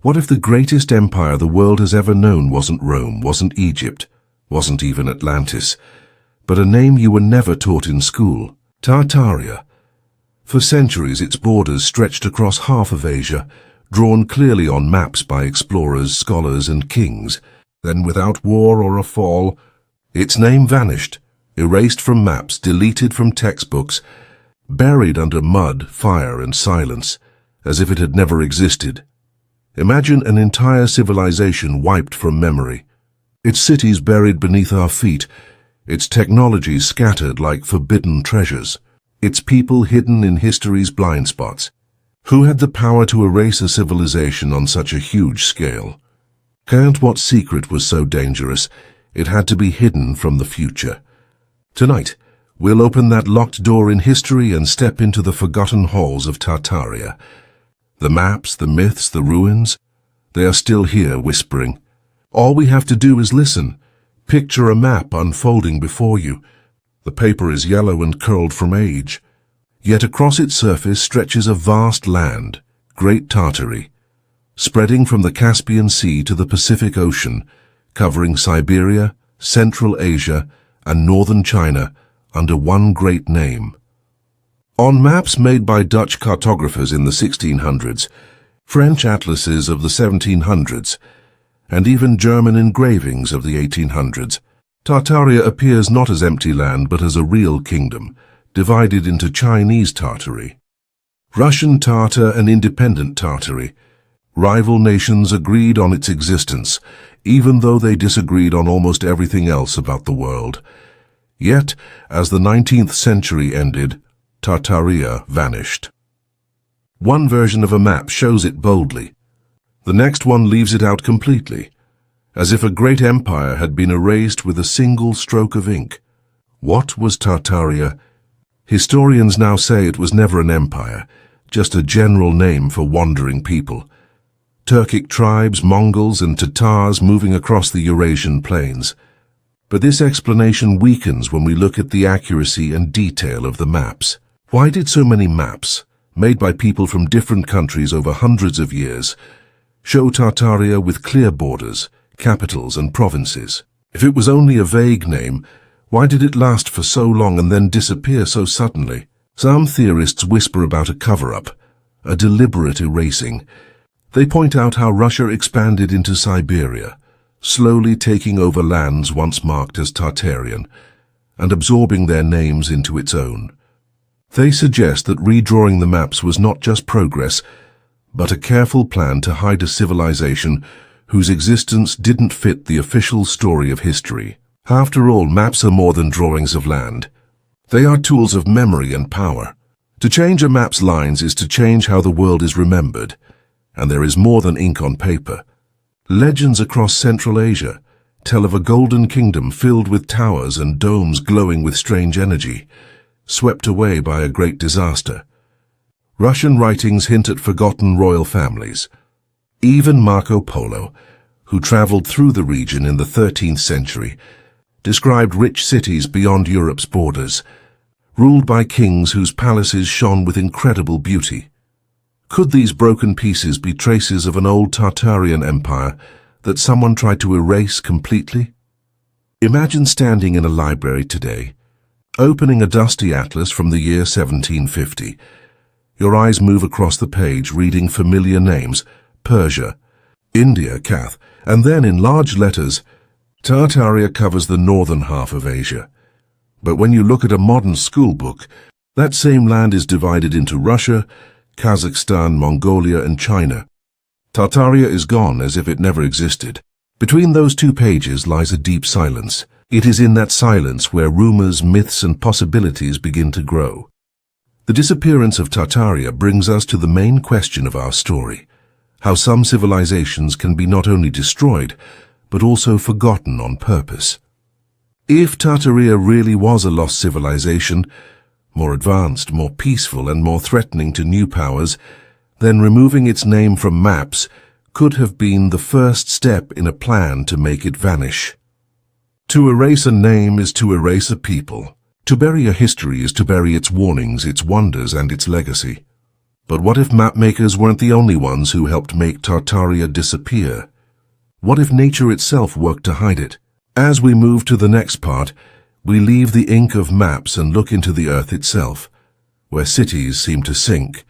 What if the greatest empire the world has ever known wasn't Rome, wasn't Egypt, wasn't even Atlantis, but a name you were never taught in school? Tartaria. For centuries its borders stretched across half of Asia, drawn clearly on maps by explorers, scholars and kings. Then without war or a fall, its name vanished, erased from maps, deleted from textbooks, buried under mud, fire and silence, as if it had never existed. Imagine an entire civilization wiped from memory, its cities buried beneath our feet, its technologies scattered like forbidden treasures, its people hidden in history's blind spots. Who had the power to erase a civilization on such a huge scale? And what secret was so dangerous it had to be hidden from the future? Tonight, we'll open that locked door in history and step into the forgotten halls of Tartaria. The maps, the myths, the ruins, they are still here whispering. All we have to do is listen. Picture a map unfolding before you. The paper is yellow and curled from age. Yet across its surface stretches a vast land, Great Tartary, spreading from the Caspian Sea to the Pacific Ocean, covering Siberia, Central Asia, and northern China under one great name. On maps made by Dutch cartographers in the 1600s, French atlases of the 1700s, and even German engravings of the 1800s, Tartaria appears not as empty land but as a real kingdom, divided into Chinese Tartary, Russian Tatar and independent Tartary. Rival nations agreed on its existence, even though they disagreed on almost everything else about the world. Yet, as the 19th century ended, Tartaria vanished. One version of a map shows it boldly. The next one leaves it out completely, as if a great empire had been erased with a single stroke of ink. What was Tartaria? Historians now say it was never an empire, just a general name for wandering people. Turkic tribes, Mongols and Tatars moving across the Eurasian plains. But this explanation weakens when we look at the accuracy and detail of the maps. Why did so many maps, made by people from different countries over hundreds of years, show Tartaria with clear borders, capitals and provinces? If it was only a vague name, why did it last for so long and then disappear so suddenly? Some theorists whisper about a cover-up, a deliberate erasing. They point out how Russia expanded into Siberia, slowly taking over lands once marked as Tartarian, and absorbing their names into its own. They suggest that redrawing the maps was not just progress, but a careful plan to hide a civilization whose existence didn't fit the official story of history. After all, maps are more than drawings of land. They are tools of memory and power. To change a map's lines is to change how the world is remembered, and there is more than ink on paper. Legends across Central Asia tell of a golden kingdom filled with towers and domes glowing with strange energy, swept away by a great disaster. Russian writings hint at forgotten royal families. Even Marco Polo, who traveled through the region in the 13th century, described rich cities beyond Europe's borders, ruled by kings whose palaces shone with incredible beauty. Could these broken pieces be traces of an old Tartarian empire that someone tried to erase completely? Imagine standing in a library today, opening a dusty atlas from the year 1750. Your eyes move across the page, reading familiar names: Persia, India, Cath, and then in large letters, Tartaria covers the northern half of Asia. But when you look at a modern school book, that same land is divided into Russia, Kazakhstan, Mongolia, and China. Tartaria is gone as if it never existed. Between those two pages lies a deep silence. It is in that silence where rumors, myths, and possibilities begin to grow. The disappearance of Tartaria brings us to the main question of our story: how some civilizations can be not only destroyed, but also forgotten on purpose. If Tartaria really was a lost civilization, more advanced, more peaceful, and more threatening to new powers, then removing its name from maps could have been the first step in a plan to make it vanish. To erase a name is to erase a people. To bury a history is to bury its warnings, its wonders, and its legacy. But what if mapmakers weren't the only ones who helped make Tartaria disappear? What if nature itself worked to hide it? As we move to the next part, we leave the ink of maps and look into the earth itself, where cities seem to sink,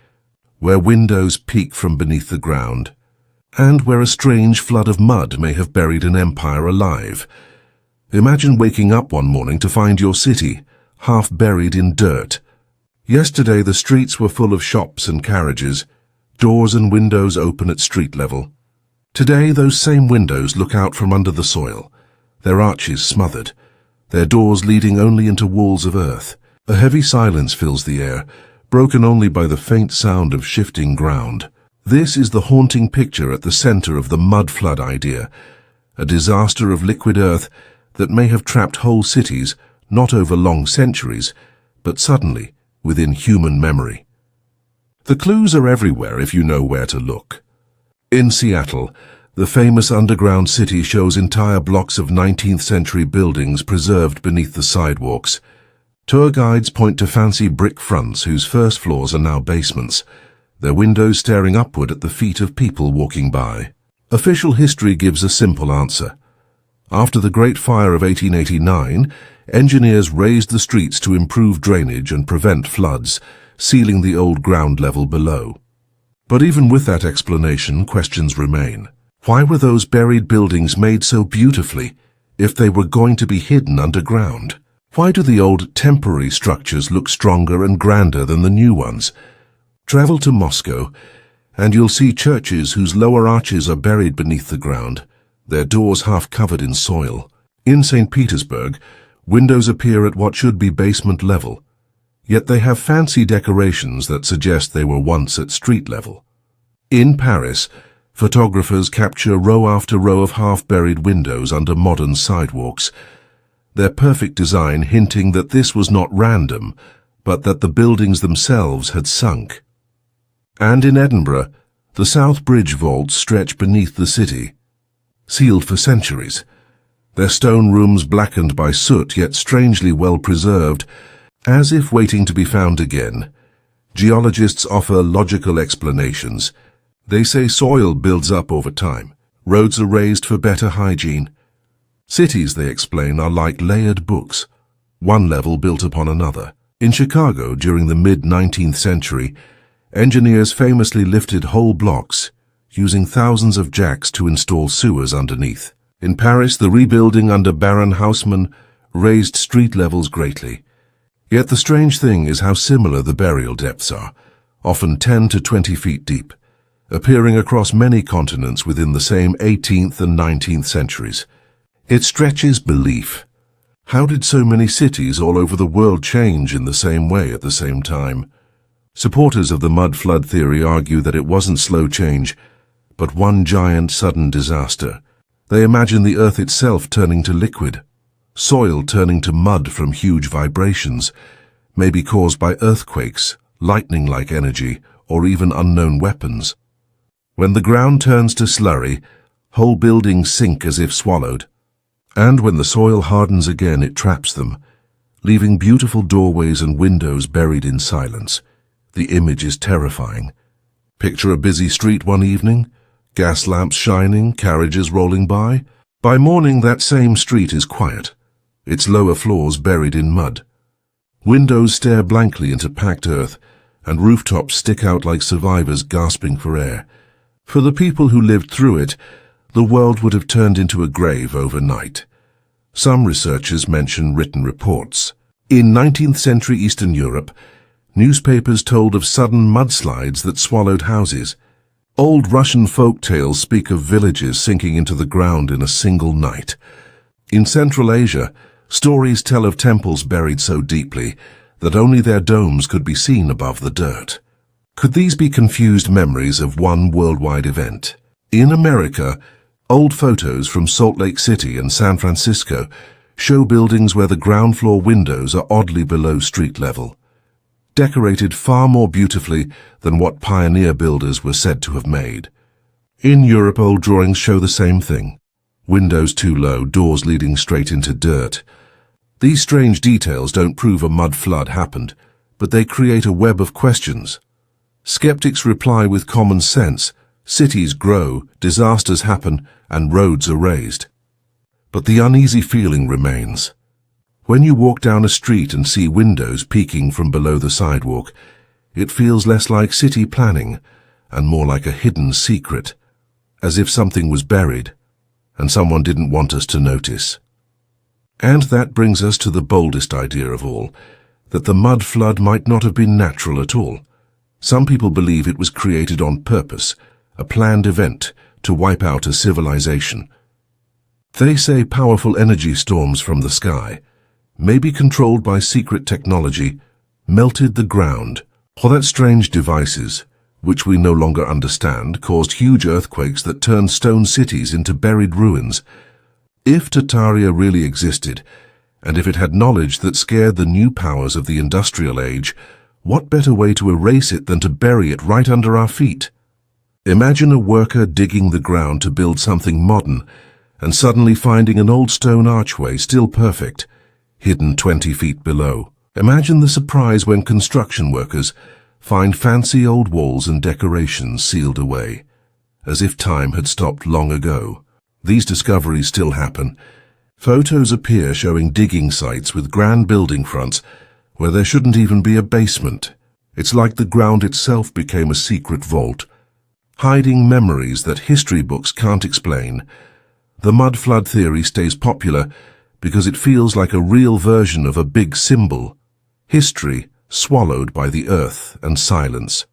where windows peek from beneath the ground, and where a strange flood of mud may have buried an empire alive. Imagine waking up one morning to find your city half buried in dirt. Yesterday the streets were full of shops and carriages, doors and windows open at street level. Today those same windows look out from under the soil, their arches smothered, their doors leading only into walls of earth. A heavy silence fills the air, broken only by the faint sound of shifting ground. This is the haunting picture at the center of the mud flood idea, a disaster of liquid earth that may have trapped whole cities, not over long centuries, but suddenly, within human memory. The clues are everywhere if you know where to look. In Seattle, the famous underground city shows entire blocks of 19th century buildings preserved beneath the sidewalks. Tour guides point to fancy brick fronts whose first floors are now basements, their windows staring upward at the feet of people walking by. Official history gives a simple answer. After the Great Fire of 1889, engineers raised the streets to improve drainage and prevent floods, sealing the old ground level below. But even with that explanation, questions remain. Why were those buried buildings made so beautifully if they were going to be hidden underground? Why do the old temporary structures look stronger and grander than the new ones? Travel to Moscow, and you'll see churches whose lower arches are buried beneath the ground, their doors half covered in soil. In St. Petersburg, windows appear at what should be basement level, yet they have fancy decorations that suggest they were once at street level. In Paris, photographers capture row after row of half-buried windows under modern sidewalks, their perfect design hinting that this was not random, but that the buildings themselves had sunk. And in Edinburgh, the South Bridge vaults stretch beneath the city, sealed for centuries, their stone rooms blackened by soot yet strangely well preserved, as if waiting to be found again. Geologists offer logical explanations. They say soil builds up over time, roads are raised for better hygiene. Cities, they explain, are like layered books, one level built upon another. In Chicago, during the mid-19th century, engineers famously lifted whole blocks, using thousands of jacks to install sewers underneath. In Paris, the rebuilding under Baron Haussmann raised street levels greatly. Yet the strange thing is how similar the burial depths are, often 10 to 20 feet deep, appearing across many continents within the same 18th and 19th centuries. It stretches belief. How did so many cities all over the world change in the same way at the same time? Supporters of the mud flood theory argue that it wasn't slow change, but one giant sudden disaster. They imagine the earth itself turning to liquid, soil turning to mud from huge vibrations, maybe caused by earthquakes, lightning-like energy, or even unknown weapons. When the ground turns to slurry, whole buildings sink as if swallowed. And when the soil hardens again, it traps them, leaving beautiful doorways and windows buried in silence. The image is terrifying. Picture a busy street one evening, gas lamps shining, carriages rolling by. By morning, that same street is quiet, its lower floors buried in mud. Windows stare blankly into packed earth, and rooftops stick out like survivors gasping for air. For the people who lived through it, the world would have turned into a grave overnight. Some researchers mention written reports. In 19th century Eastern Europe, newspapers told of sudden mudslides that swallowed houses. Old Russian folk tales speak of villages sinking into the ground in a single night. In Central Asia, stories tell of temples buried so deeply that only their domes could be seen above the dirt. Could these be confused memories of one worldwide event? In America, old photos from Salt Lake City and San Francisco show buildings where the ground floor windows are oddly below street level, decorated far more beautifully than what pioneer builders were said to have made. In Europe, old drawings show the same thing. Windows too low, doors leading straight into dirt. These strange details don't prove a mud flood happened, but they create a web of questions. Skeptics reply with common sense. Cities grow, disasters happen, and roads are raised. But the uneasy feeling remains. When you walk down a street and see windows peeking from below the sidewalk, it feels less like city planning and more like a hidden secret, as if something was buried and someone didn't want us to notice. And that brings us to the boldest idea of all, that the mud flood might not have been natural at all. Some people believe it was created on purpose, a planned event to wipe out a civilization. They say powerful energy storms from the sky, maybe controlled by secret technology, melted the ground, or that strange devices, which we no longer understand, caused huge earthquakes that turned stone cities into buried ruins. If Tartaria really existed, and if it had knowledge that scared the new powers of the industrial age, what better way to erase it than to bury it right under our feet? Imagine a worker digging the ground to build something modern, and suddenly finding an old stone archway still perfect, hidden 20 feet below. Imagine the surprise when construction workers find fancy old walls and decorations sealed away, as if time had stopped long ago. These discoveries still happen. Photos appear showing digging sites with grand building fronts where there shouldn't even be a basement. It's like the ground itself became a secret vault, hiding memories that history books can't explain. The mud flood theory stays popular because it feels like a real version of a big symbol, history swallowed by the earth and silence.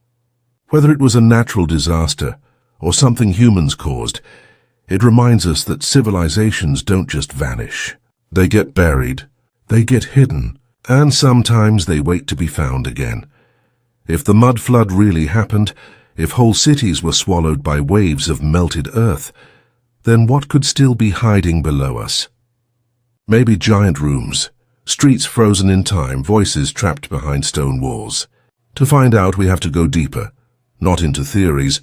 Whether it was a natural disaster or something humans caused, it reminds us that civilizations don't just vanish. They get buried, they get hidden, and sometimes they wait to be found again. If the mud flood really happened, if whole cities were swallowed by waves of melted earth, then what could still be hiding below us? Maybe giant rooms, streets frozen in time, voices trapped behind stone walls. To find out, we have to go deeper, not into theories,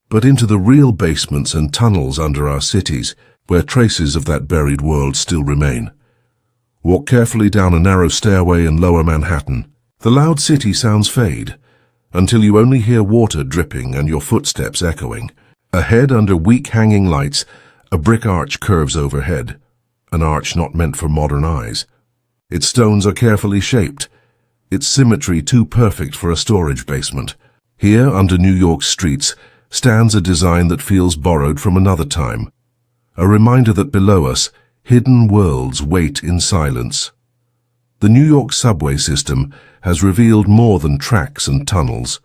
but into the real basements and tunnels under our cities, where traces of that buried world still remain. Walk carefully down a narrow stairway in lower Manhattan. The loud city sounds fade, until you only hear water dripping and your footsteps echoing. Ahead, under weak hanging lights, a brick arch curves overhead, an arch not meant for modern eyes. Its stones are carefully shaped, its symmetry too perfect for a storage basement. Here, under New York's streets, stands a design that feels borrowed from another time, a reminder that below us, hidden worlds wait in silence. The New York subway system has revealed more than tracks and tunnels.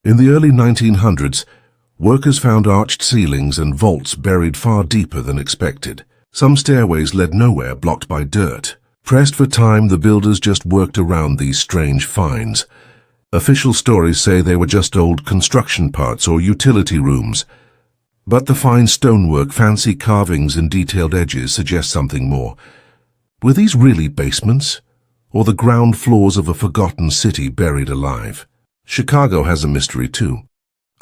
In the early 1900s, workers found arched ceilings and vaults buried far deeper than expected. Some stairways led nowhere, blocked by dirt. Pressed for time, the builders just worked around these strange finds. Official stories say they were just old construction parts or utility rooms. But the fine stonework, fancy carvings and detailed edges suggest something more. Were these really basements, or the ground floors of a forgotten city buried alive? Chicago has a mystery too.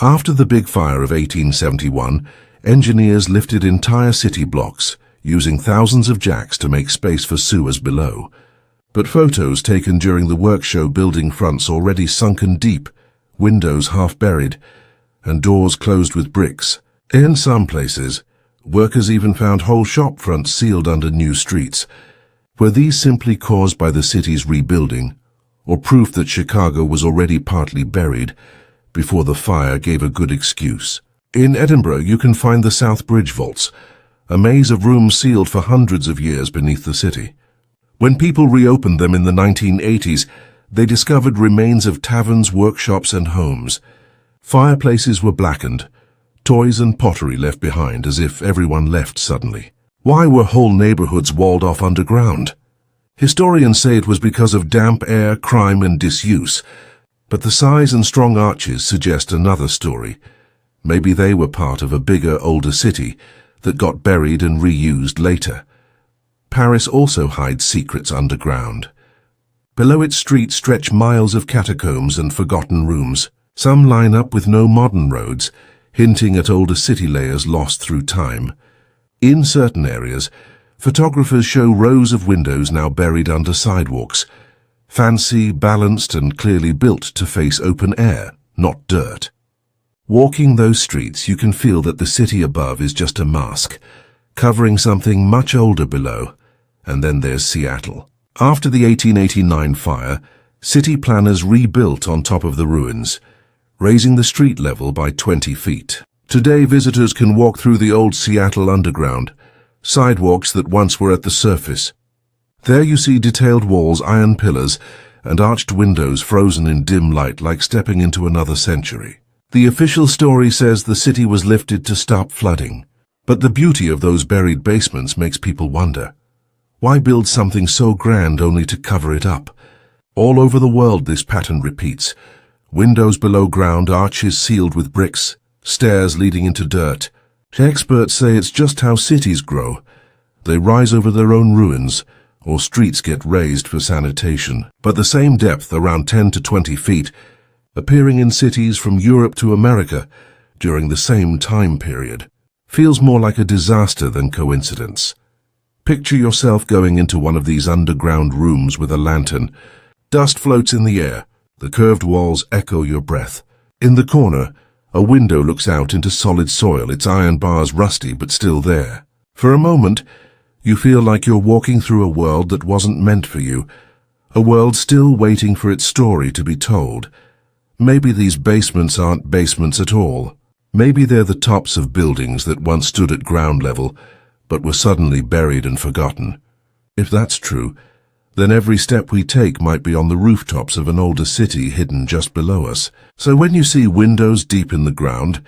After the big fire of 1871, engineers lifted entire city blocks, using thousands of jacks to make space for sewers below. But photos taken during the work show building fronts already sunken deep, windows half buried, and doors closed with bricks. In some places, workers even found whole shop fronts sealed under new streets. Were these simply caused by the city's rebuilding, or proof that Chicago was already partly buried before the fire gave a good excuse? In Edinburgh, you can find the South Bridge vaults, a maze of rooms sealed for hundreds of years beneath the city. When people reopened them in the 1980s, they discovered remains of taverns, workshops, and homes. Fireplaces were blackened, toys and pottery left behind as if everyone left suddenly. Why were whole neighborhoods walled off underground? Historians say it was because of damp air, crime, and disuse, but the size and strong arches suggest another story. Maybe they were part of a bigger, older city that got buried and reused later. Paris also hides secrets underground. Below its streets stretch miles of catacombs and forgotten rooms. Some line up with no modern roads, hinting at older city layers lost through time. In certain areas, photographers show rows of windows now buried under sidewalks, fancy, balanced, and clearly built to face open air. not dirt. Walking those streets, you can feel that the city above is just a mask, covering something much older below. And then there's Seattle. After the 1889 fire, city planners rebuilt on top of the ruins, raising the street level by 20 feet. Today, visitors can walk through the old Seattle Underground, sidewalks that once were at the surface. There you see detailed walls, iron pillars, and arched windows frozen in dim light like stepping into another century. The official story says the city was lifted to stop flooding, but the beauty of those buried basements makes people wonder. Why build something so grand only to cover it up? All over the world this pattern repeats. Windows below ground, arches sealed with bricks, stairs leading into dirt. Experts say it's just how cities grow. They rise over their own ruins, or streets get raised for sanitation. But the same depth, around 10 to 20 feet, appearing in cities from Europe to America during the same time period, feels more like a disaster than coincidence. Picture yourself going into one of these underground rooms with a lantern. Dust floats in the air. The curved walls echo your breath. In the corner, a window looks out into solid soil, its iron bars rusty but still there. For a moment, you feel like you're walking through a world that wasn't meant for you, a world still waiting for its story to be told. Maybe these basements aren't basements at all. Maybe they're the tops of buildings that once stood at ground level, but were suddenly buried and forgotten. If that's true, then every step we take might be on the rooftops of an older city hidden just below us. So when you see windows deep in the ground,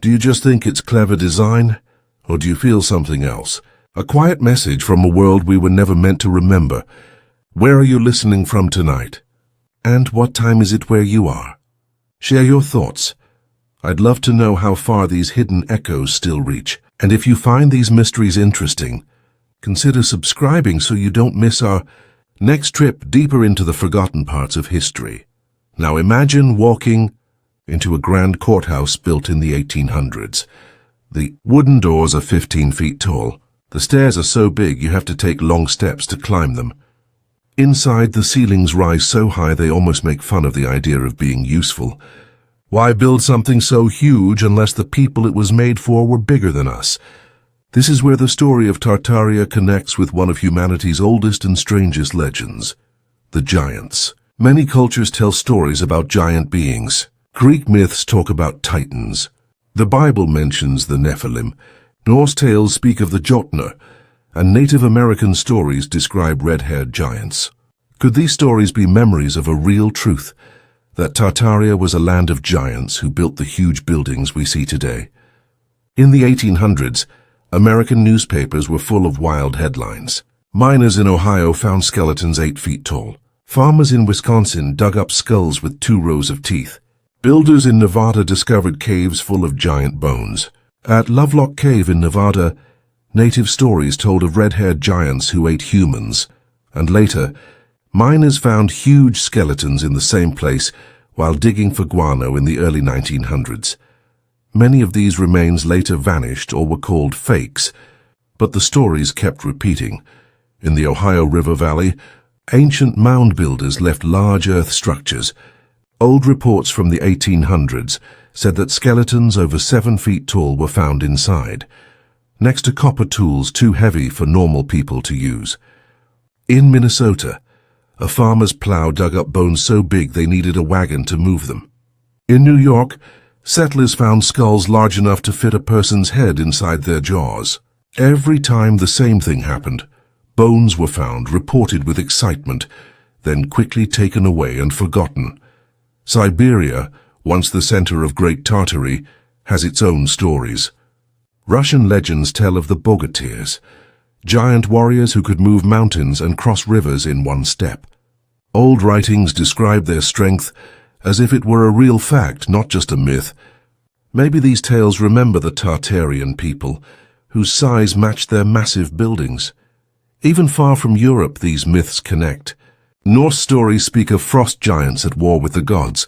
do you just think it's clever design? Or do you feel something else? A quiet message from a world we were never meant to remember. Where are you listening from tonight? And what time is it where you are? Share your thoughts. I'd love to know how far these hidden echoes still reach. And if you find these mysteries interesting, consider subscribing so you don't miss our next trip deeper into the forgotten parts of history. Now imagine walking into a grand courthouse built in the 1800s. The wooden doors are 15 feet tall. The stairs are so big you have to take long steps to climb them. Inside, the ceilings rise so high they almost make fun of the idea of being useful. Why build something so huge unless the people it was made for were bigger than us? This is where the story of Tartaria connects with one of humanity's oldest and strangest legends, the giants. Many cultures tell stories about giant beings. Greek myths talk about titans. The Bible mentions the Nephilim. Norse tales speak of the Jotnar, and Native American stories describe red-haired giants. Could these stories be memories of a real truth, that Tartaria was a land of giants who built the huge buildings we see today? In the 1800s, American newspapers were full of wild headlines. Miners in Ohio found skeletons 8 feet tall. Farmers in Wisconsin dug up skulls with 2 rows of teeth. Builders in Nevada discovered caves full of giant bones. At Lovelock Cave in Nevada, native stories told of red-haired giants who ate humans. And later, miners found huge skeletons in the same place while digging for guano in the early 1900s. Many of these remains later vanished or were called fakes, but the stories kept repeating. In the Ohio River Valley, ancient mound builders left large earth structures. Old reports from the 1800s said that skeletons over 7 feet tall were found inside, next to copper tools too heavy for normal people to use. In Minnesota, a farmer's plow dug up bones so big they needed a wagon to move them. In New York, settlers found skulls large enough to fit a person's head inside their jaws. Every time the same thing happened. Bones were found, reported with excitement, then quickly taken away and forgotten. Siberia, once the center of Great Tartary, has its own stories. Russian legends tell of the bogatirs, giant warriors who could move mountains and cross rivers in one step. Old writings describe their strength as if it were a real fact, not just a myth. Maybe these tales remember the Tartarian people, whose size matched their massive buildings. Even far from Europe, these myths connect. Norse stories speak of frost giants at war with the gods.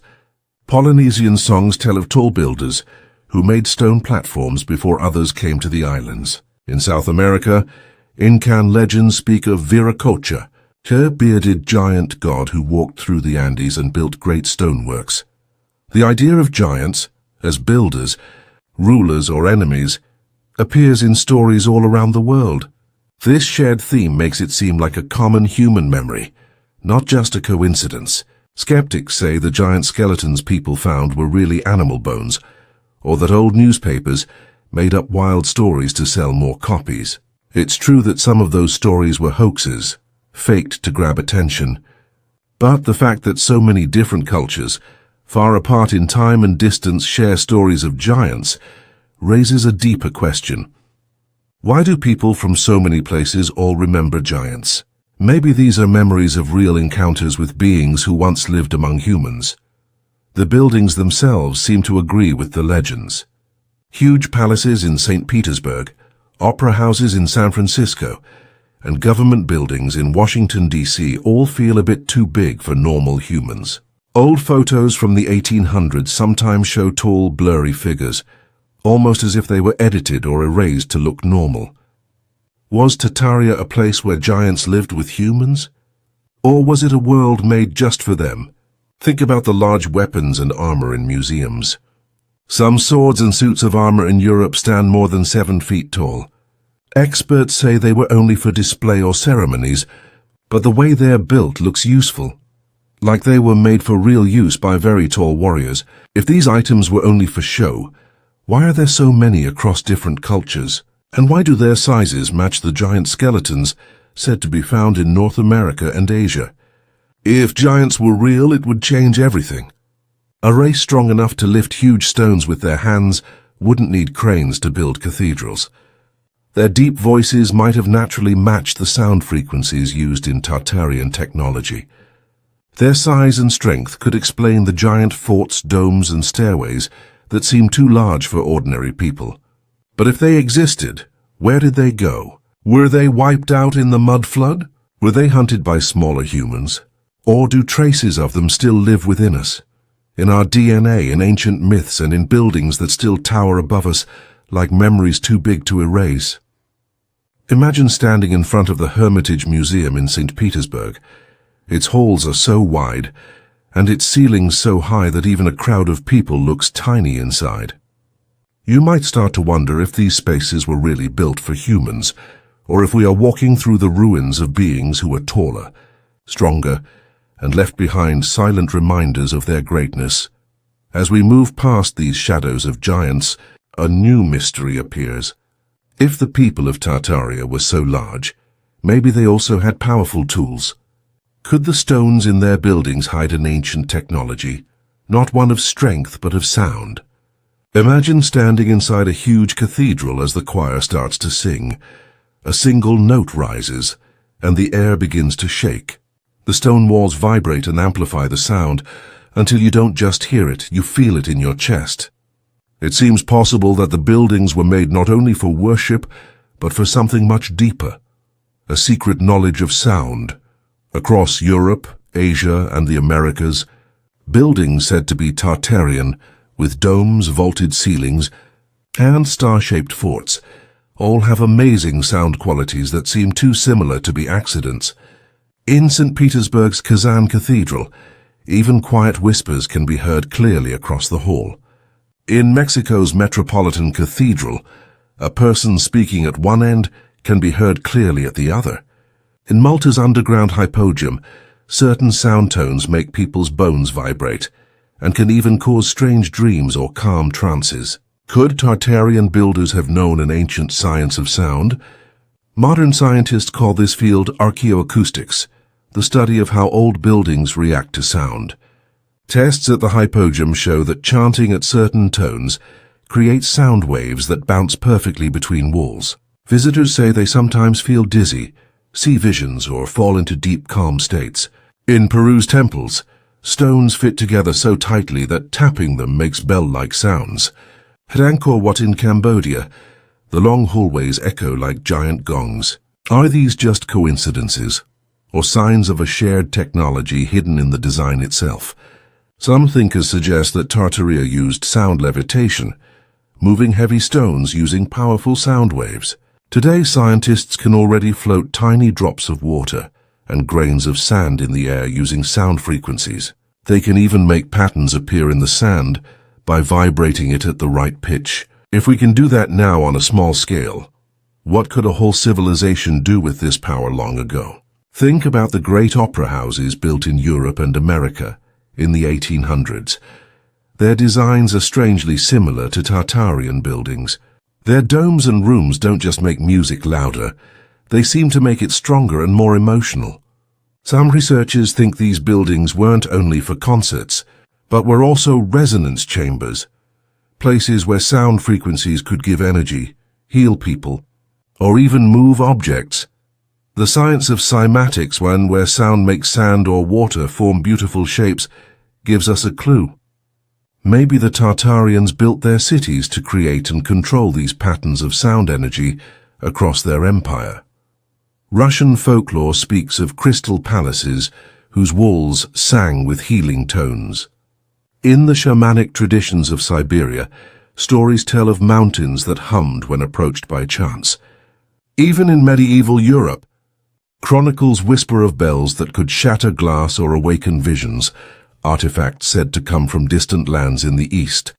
Polynesian songs tell of tall builders who made stone platforms before others came to the islands. In South America, Incan legends speak of Viracocha, a bearded giant god who walked through the Andes and built great stoneworks. The idea of giants, as builders, rulers or enemies, appears in stories all around the world. This shared theme makes it seem like a common human memory, not just a coincidence. Skeptics say the giant skeletons people found were really animal bones, or that old newspapers made up wild stories to sell more copies. It's true that some of those stories were hoaxes, faked to grab attention, but the fact that so many different cultures, far apart in time and distance, share stories of giants raises a deeper question. Why do people from so many places all remember giants? Maybe these are memories of real encounters with beings who once lived among humans. The buildings themselves seem to agree with the legends. Huge palaces in St. Petersburg, opera houses in San Francisco, and government buildings in Washington, D.C. all feel a bit too big for normal humans. Old photos from the 1800s sometimes show tall, blurry figures, almost as if they were edited or erased to look normal. Was Tartaria a place where giants lived with humans? Or was it a world made just for them? Think about the large weapons and armor in museums. Some swords and suits of armor in Europe stand more than 7 feet tall. Experts say they were only for display or ceremonies, but the way they're built looks useful, like they were made for real use by very tall warriors. If these items were only for show, why are there so many across different cultures? And why do their sizes match the giant skeletons said to be found in North America and Asia? If giants were real, it would change everything. A race strong enough to lift huge stones with their hands wouldn't need cranes to build cathedrals. Their deep voices might have naturally matched the sound frequencies used in Tartarian technology. Their size and strength could explain the giant forts, domes, and stairways that seem too large for ordinary people. But if they existed, where did they go? Were they wiped out in the mud flood? Were they hunted by smaller humans? Or do traces of them still live within us? In our DNA, in ancient myths, and in buildings that still tower above us like memories too big to erase? Imagine standing in front of the Hermitage Museum in St. Petersburg. Its halls are so wide, and its ceilings so high that even a crowd of people looks tiny inside. You might start to wonder if these spaces were really built for humans, or if we are walking through the ruins of beings who are taller, stronger, and left behind silent reminders of their greatness. As we move past these shadows of giants, a new mystery appears. If the people of Tartaria were so large, maybe they also had powerful tools. Could the stones in their buildings hide an ancient technology, not one of strength but of sound? Imagine standing inside a huge cathedral as the choir starts to sing. A single note rises, and the air begins to shake. The stone walls vibrate and amplify the sound until you don't just hear it, you feel it in your chest. It seems possible that the buildings were made not only for worship, but for something much deeper, a secret knowledge of sound. Across Europe, Asia, and the Americas, buildings said to be Tartarian, with domes, vaulted ceilings, and star-shaped forts, all have amazing sound qualities that seem too similar to be accidents. In St. Petersburg's Kazan Cathedral, even quiet whispers can be heard clearly across the hall. In Mexico's Metropolitan Cathedral, a person speaking at one end can be heard clearly at the other. In Malta's underground hypogeum, certain sound tones make people's bones vibrate, and can even cause strange dreams or calm trances. Could Tartarian builders have known an ancient science of sound? Modern scientists call this field archaeoacoustics, the study of how old buildings react to sound. Tests at the hypogeum show that chanting at certain tones creates sound waves that bounce perfectly between walls. Visitors say they sometimes feel dizzy, see visions, or fall into deep, calm states. In Peru's temples, stones fit together so tightly that tapping them makes bell-like sounds. At Angkor Wat in Cambodia, the long hallways echo like giant gongs. Are these just coincidences, or signs of a shared technology hidden in the design itself? Some thinkers suggest that Tartaria used sound levitation, moving heavy stones using powerful sound waves. Today, scientists can already float tiny drops of water and grains of sand in the air using sound frequencies. They can even make patterns appear in the sand by vibrating it at the right pitch. If we can do that now on a small scale, what could a whole civilization do with this power long ago? Think about the great opera houses built in Europe and America in the 1800s. Their designs are strangely similar to Tartarian buildings. Their domes and rooms don't just make music louder, they seem to make it stronger and more emotional. Some researchers think these buildings weren't only for concerts, but were also resonance chambers, places where sound frequencies could give energy, heal people, or even move objects. The science of cymatics, where sound makes sand or water form beautiful shapes, gives us a clue. Maybe the Tartarians built their cities to create and control these patterns of sound energy across their empire. Russian folklore speaks of crystal palaces whose walls sang with healing tones. In the shamanic traditions of Siberia, stories tell of mountains that hummed when approached by chance. Even in medieval Europe, chronicles whisper of bells that could shatter glass or awaken visions, artifacts said to come from distant lands in the east.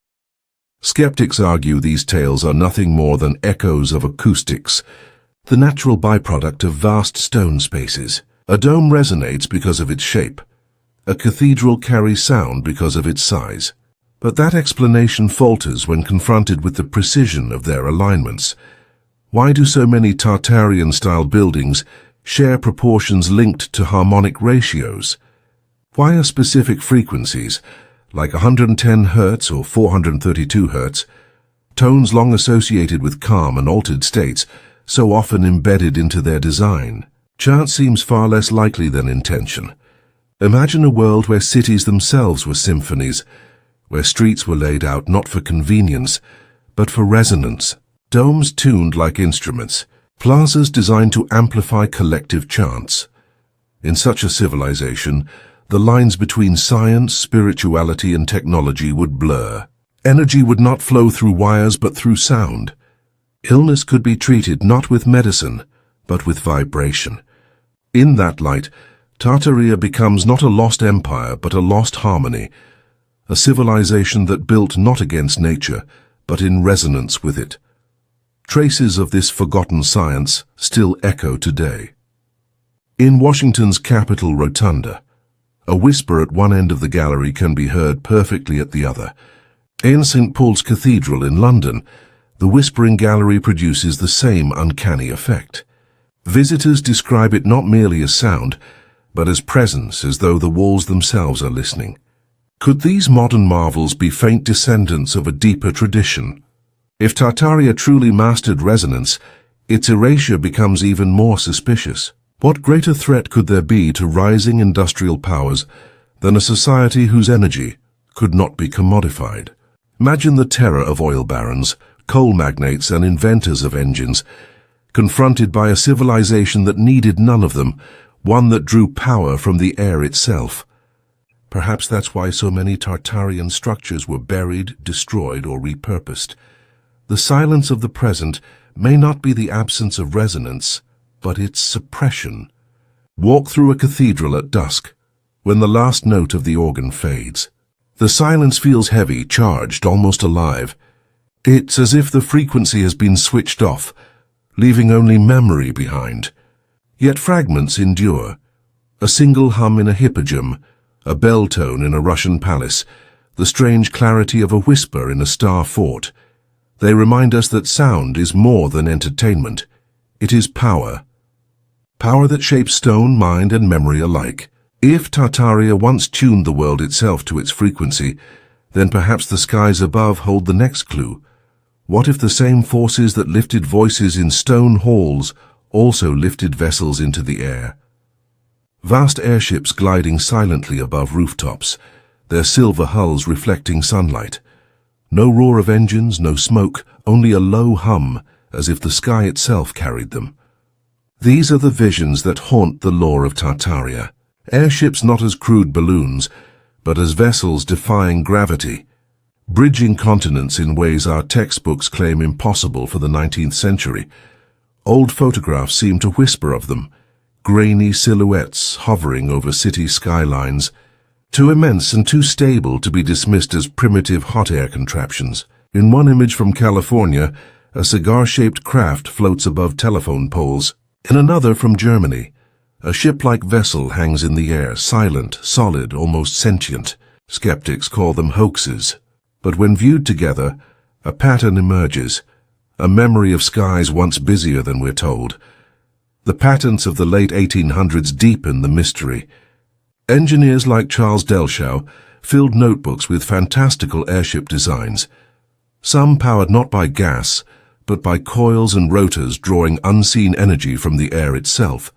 Skeptics argue these tales are nothing more than echoes of acoustics, the natural byproduct of vast stone spaces. A dome resonates because of its shape. A cathedral carries sound because of its size. But that explanation falters when confronted with the precision of their alignments. Why do so many Tartarian-style buildings share proportions linked to harmonic ratios? Why are specific frequencies, like 110 Hz or 432 Hz, tones long associated with calm and altered states, so often embedded into their design? Chance seems far less likely than intention. Imagine a world where cities themselves were symphonies, where streets were laid out not for convenience, but for resonance, domes tuned like instruments, plazas designed to amplify collective chants. In such a civilization, the lines between science, spirituality, and technology would blur. Energy would not flow through wires but through sound. Illness could be treated not with medicine, but with vibration. In that light, Tartaria becomes not a lost empire, but a lost harmony, a civilization that built not against nature, but in resonance with it. Traces of this forgotten science still echo today. In Washington's Capitol Rotunda, a whisper at one end of the gallery can be heard perfectly at the other. In St. Paul's Cathedral in London, the whispering gallery produces the same uncanny effect. Visitors describe it not merely as sound, but as presence, as though the walls themselves are listening. Could these modern marvels be faint descendants of a deeper tradition? If Tartaria truly mastered resonance, its erasure becomes even more suspicious. What greater threat could there be to rising industrial powers than a society whose energy could not be commodified? Imagine the terror of oil barons, coal magnates, and inventors of engines, confronted by a civilization that needed none of them, one that drew power from the air itself. Perhaps that's why so many Tartarian structures were buried, destroyed, or repurposed. The silence of the present may not be the absence of resonance, but its suppression. Walk through a cathedral at dusk, when the last note of the organ fades. The silence feels heavy, charged, almost alive. It's as if the frequency has been switched off, leaving only memory behind. Yet fragments endure. A single hum in a hippodrome, a bell tone in a Russian palace, the strange clarity of a whisper in a star fort. They remind us that sound is more than entertainment. It is power. Power that shapes stone, mind, and memory alike. If Tartaria once tuned the world itself to its frequency, then perhaps the skies above hold the next clue. What if the same forces that lifted voices in stone halls also lifted vessels into the air? Vast airships gliding silently above rooftops, their silver hulls reflecting sunlight. No roar of engines, no smoke, only a low hum, as if the sky itself carried them. These are the visions that haunt the lore of Tartaria. Airships not as crude balloons, but as vessels defying gravity, bridging continents in ways our textbooks claim impossible for the 19th century. Old photographs seem to whisper of them, grainy silhouettes hovering over city skylines. too immense and too stable to be dismissed as primitive hot air contraptions. In one image from California, a cigar-shaped craft floats above telephone poles. In another from Germany, a ship-like vessel hangs in the air, silent, solid, almost sentient. Skeptics call them hoaxes. But when viewed together, a pattern emerges, a memory of skies once busier than we're told. The patents of the late 1800s deepen the mystery. Engineers like Charles Delshaw filled notebooks with fantastical airship designs, some powered not by gas, but by coils and rotors drawing unseen energy from the air itself.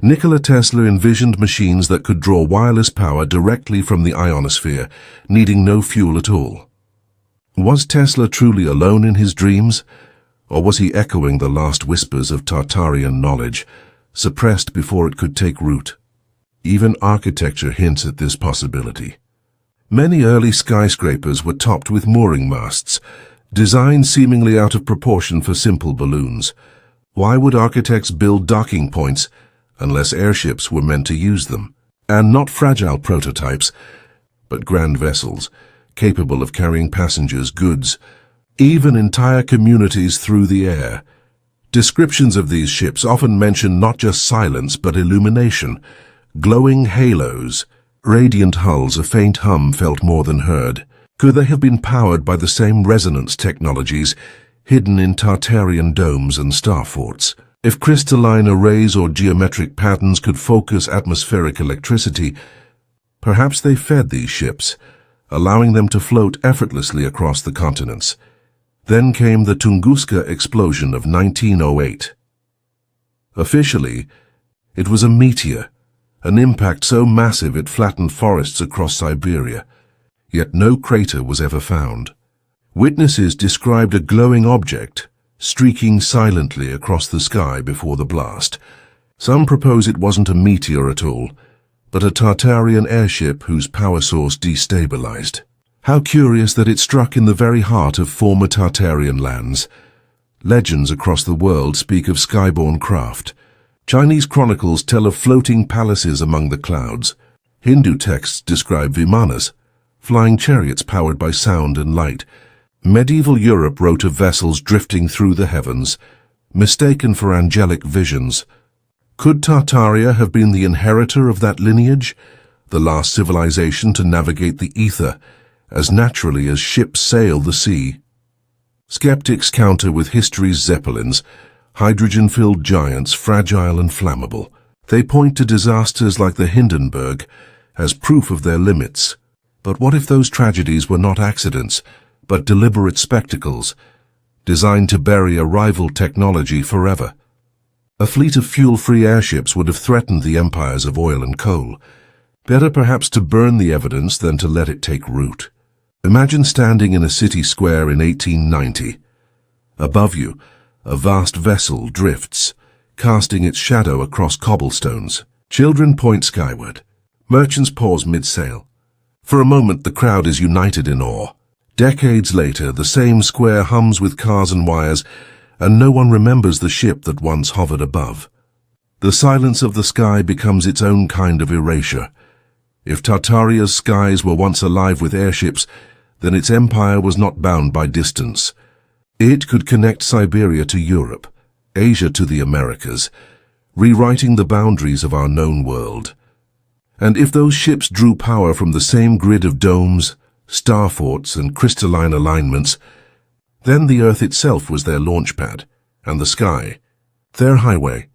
Nikola Tesla envisioned machines that could draw wireless power directly from the ionosphere, needing no fuel at all. Was Tesla truly alone in his dreams, or was he echoing the last whispers of Tartarian knowledge, suppressed before it could take root? Even architecture hints at this possibility. Many early skyscrapers were topped with mooring masts, designed seemingly out of proportion for simple balloons. Why would architects build docking points unless airships were meant to use them? And not fragile prototypes, but grand vessels, capable of carrying passengers, goods, even entire communities through the air. Descriptions of these ships often mention not just silence but illumination, glowing halos, radiant hulls, a faint hum felt more than heard. Could they have been powered by the same resonance technologies hidden in Tartarian domes and star forts? If crystalline arrays or geometric patterns could focus atmospheric electricity, perhaps they fed these ships, allowing them to float effortlessly across the continents. Then came the Tunguska explosion of 1908. Officially, it was a meteor, an impact so massive it flattened forests across Siberia, yet no crater was ever found. Witnesses described a glowing object streaking silently across the sky before the blast. Some propose it wasn't a meteor at all, but a Tartarian airship whose power source destabilized. How curious that it struck in the very heart of former Tartarian lands. Legends across the world speak of skyborne craft. Chinese chronicles tell of floating palaces among the clouds. Hindu texts describe vimanas, flying chariots powered by sound and light. Medieval Europe wrote of vessels drifting through the heavens, mistaken for angelic visions. Could Tartaria have been the inheritor of that lineage, the last civilization to navigate the ether as naturally as ships sail the sea? Skeptics counter with history's zeppelins, hydrogen-filled giants, fragile and flammable. They point to disasters like the Hindenburg as proof of their limits. But what if those tragedies were not accidents, but deliberate spectacles, designed to bury a rival technology forever? A fleet of fuel-free airships would have threatened the empires of oil and coal. Better perhaps to burn the evidence than to let it take root. Imagine standing in a city square in 1890. Above you, a vast vessel drifts, casting its shadow across cobblestones. Children point skyward. Merchants pause mid-sail. For a moment, the crowd is united in awe. Decades later, the same square hums with cars and wires, and no one remembers the ship that once hovered above. The silence of the sky becomes its own kind of erasure. If Tartaria's skies were once alive with airships, then its empire was not bound by distance. It could connect Siberia to Europe, Asia to the Americas, rewriting the boundaries of our known world. And if those ships drew power from the same grid of domes, star forts, and crystalline alignments, then the Earth itself was their launch pad, and the sky, their highway.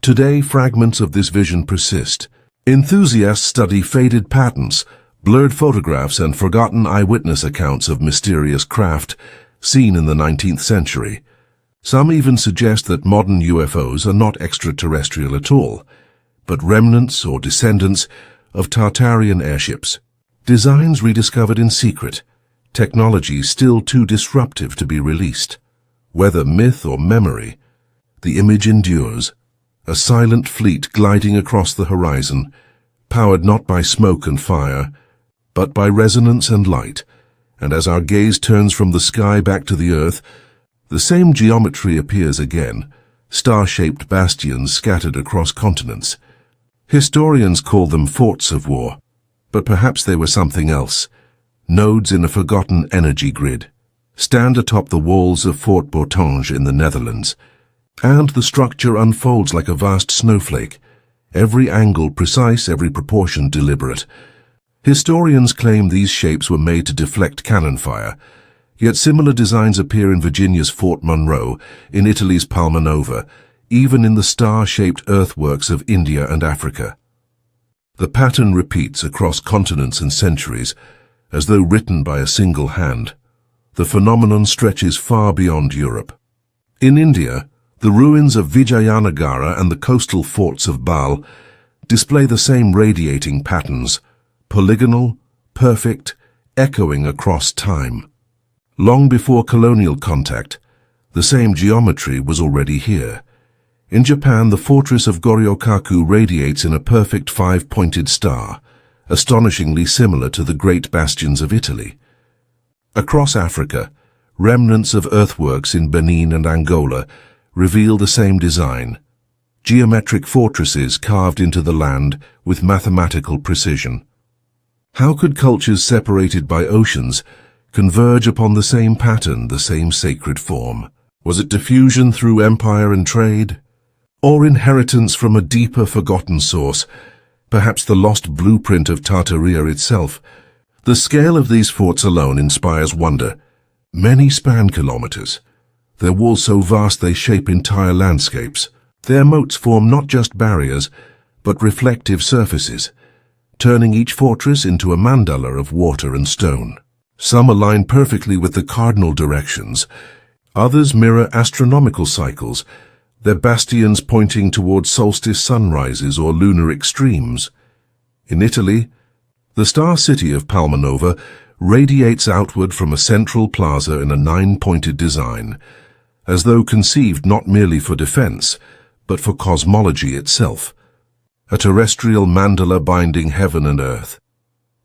Today, fragments of this vision persist. Enthusiasts study faded patents, blurred photographs, and forgotten eyewitness accounts of mysterious craft seen in the 19th century. Some even suggest that modern UFOs are not extraterrestrial at all, but remnants or descendants of Tartarian airships. Designs rediscovered in secret, technology still too disruptive to be released. Whether myth or memory, the image endures, a silent fleet gliding across the horizon, powered not by smoke and fire, but by resonance and light. And as our gaze turns from the sky back to the earth, the same geometry appears again, star-shaped bastions scattered across continents. Historians call them forts of war. But perhaps they were something else. Nodes in a forgotten energy grid. Stand atop the walls of Fort Bourtange in the Netherlands, and the structure unfolds like a vast snowflake, every angle precise, every proportion deliberate. Historians claim these shapes were made to deflect cannon fire, yet similar designs appear in Virginia's Fort Monroe, in Italy's Palma Nova, even in the star-shaped earthworks of India and Africa. The pattern repeats across continents and centuries, as though written by a single hand. The phenomenon stretches far beyond Europe. In India, the ruins of Vijayanagara and the coastal forts of Bal display the same radiating patterns, polygonal, perfect, echoing across time. Long before colonial contact, the same geometry was already here. In Japan, the fortress of Goryokaku radiates in a perfect five-pointed star, astonishingly similar to the great bastions of Italy. Across Africa, remnants of earthworks in Benin and Angola reveal the same design, geometric fortresses carved into the land with mathematical precision. How could cultures separated by oceans converge upon the same pattern, the same sacred form? Was it diffusion through empire and trade? Or inheritance from a deeper forgotten source, perhaps the lost blueprint of Tartaria itself? The scale of these forts alone inspires wonder. Many span kilometers, their walls so vast they shape entire landscapes. Their moats form not just barriers, but reflective surfaces, turning each fortress into a mandala of water and stone. Some align perfectly with the cardinal directions, others mirror astronomical cycles, their bastions pointing towards solstice sunrises or lunar extremes. In Italy, the star city of Palma Nova radiates outward from a central plaza in a nine-pointed design, as though conceived not merely for defense, but for cosmology itself, a terrestrial mandala binding heaven and earth.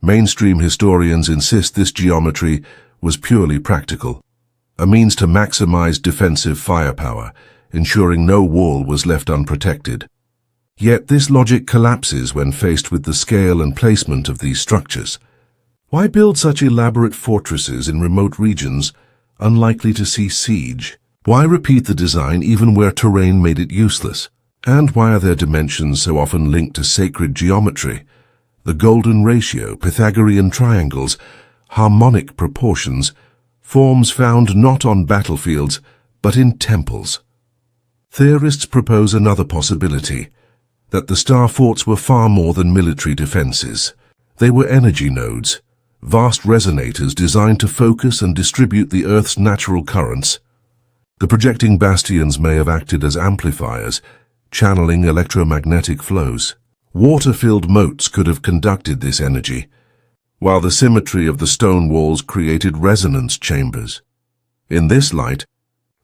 Mainstream historians insist this geometry was purely practical, a means to maximize defensive firepower, ensuring no wall was left unprotected. Yet this logic collapses when faced with the scale and placement of these structures. Why build such elaborate fortresses in remote regions unlikely to see siege? Why repeat the design even where terrain made it useless? And why are their dimensions so often linked to sacred geometry? The golden ratio, Pythagorean triangles, harmonic proportions, forms found not on battlefields, but in temples. Theorists propose another possibility, that the star forts were far more than military defenses. They were energy nodes, vast resonators designed to focus and distribute the Earth's natural currents. The projecting bastions may have acted as amplifiers, channeling electromagnetic flows. Water-filled moats could have conducted this energy, while the symmetry of the stone walls created resonance chambers. In this light,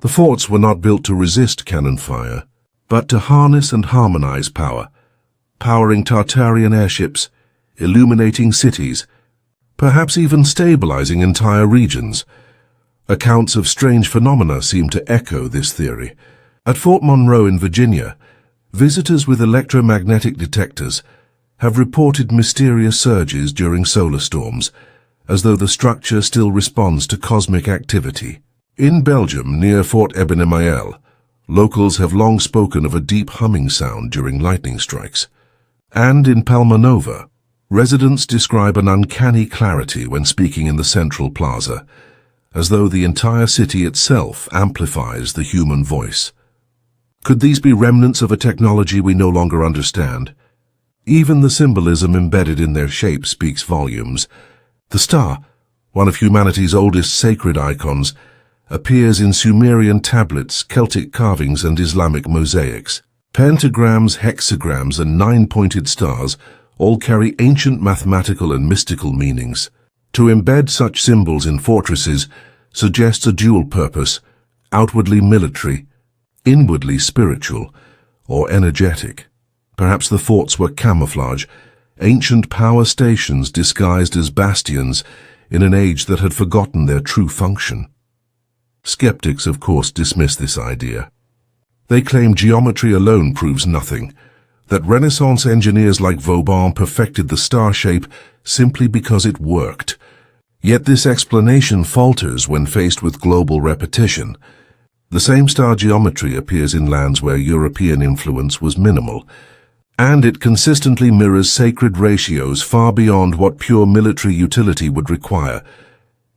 the forts were not built to resist cannon fire, but to harness and harmonize power, powering Tartarian airships, illuminating cities, perhaps even stabilizing entire regions. Accounts of strange phenomena seem to echo this theory. At Fort Monroe in Virginia, visitors with electromagnetic detectors have reported mysterious surges during solar storms, as though the structure still responds to cosmic activity. In Belgium, near Fort Ebenemayel, locals have long spoken of a deep humming sound during lightning strikes. And in Palma Nova, residents describe an uncanny clarity when speaking in the central plaza, as though the entire city itself amplifies the human voice. Could these be remnants of a technology we no longer understand? Even the symbolism embedded in their shape speaks volumes. The star, one of humanity's oldest sacred icons, appears in Sumerian tablets, Celtic carvings, and Islamic mosaics. Pentagrams, hexagrams, and nine-pointed stars all carry ancient mathematical and mystical meanings. To embed such symbols in fortresses suggests a dual purpose, outwardly military, inwardly spiritual, or energetic. Perhaps the forts were camouflage, ancient power stations disguised as bastions in an age that had forgotten their true function. Skeptics, of course, dismiss this idea. They claim geometry alone proves nothing. that Renaissance engineers like Vauban perfected the star shape simply because it worked. Yet this explanation falters when faced with global repetition. The same star geometry appears in lands where European influence was minimal, and it consistently mirrors sacred ratios far beyond what pure military utility would require.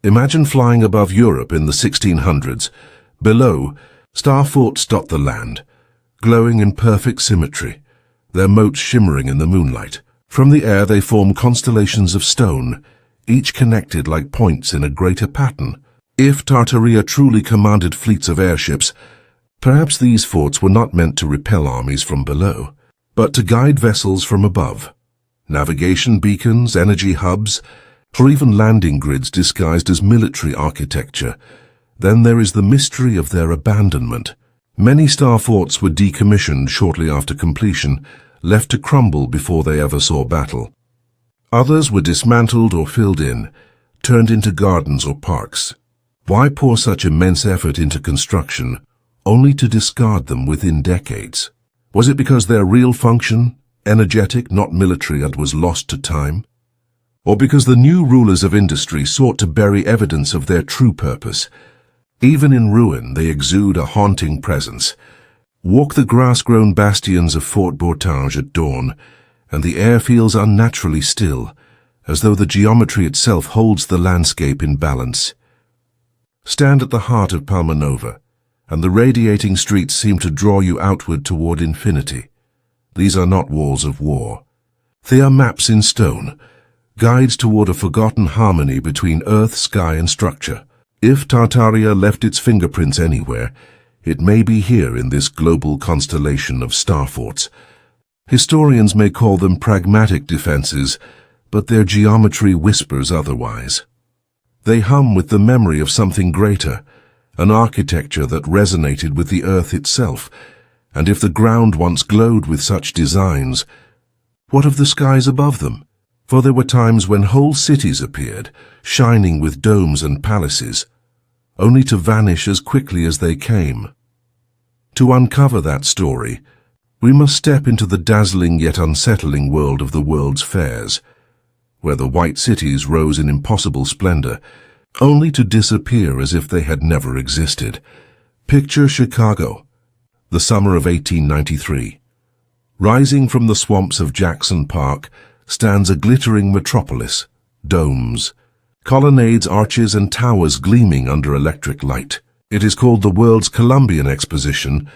Imagine flying above Europe in the 1600s. Below, star forts dot the land, glowing in perfect symmetry, their moats shimmering in the moonlight. From the air they form constellations of stone, each connected like points in a greater pattern. If Tartaria truly commanded fleets of airships, perhaps these forts were not meant to repel armies from below, but to guide vessels from above. Navigation beacons, energy hubs, or even landing grids disguised as military architecture. Then there is the mystery of their abandonment. Many star forts were decommissioned shortly after completion, left to crumble before they ever saw battle. Others were dismantled or filled in, turned into gardens or parks. Why pour such immense effort into construction, only to discard them within decades? Was it because their real function, energetic, not military, was lost to time? Or because the new rulers of industry sought to bury evidence of their true purpose? Even in ruin, they exude a haunting presence. Walk the grass-grown bastions of Fort Bourtange at dawn, and the air feels unnaturally still, as though the geometry itself holds the landscape in balance. Stand at the heart of Palma Nova, and the radiating streets seem to draw you outward toward infinity. These are not walls of war. They are maps in stone, guides toward a forgotten harmony between earth, sky, and structure. If Tartaria left its fingerprints anywhere, it may be here in this global constellation of star forts. Historians may call them pragmatic defenses, but their geometry whispers otherwise. They hum with the memory of something greater, an architecture that resonated with the earth itself. And if the ground once glowed with such designs, what of the skies above them? For there were times when whole cities appeared, shining with domes and palaces, only to vanish as quickly as they came. To uncover that story, we must step into the dazzling yet unsettling world of the world's fairs, where the white cities rose in impossible splendor, only to disappear as if they had never existed. Picture Chicago, the summer of 1893. Rising from the swamps of Jackson Park stands a glittering metropolis, domes, colonnades, arches, and towers gleaming under electric light. It is called the World's Columbian Exposition,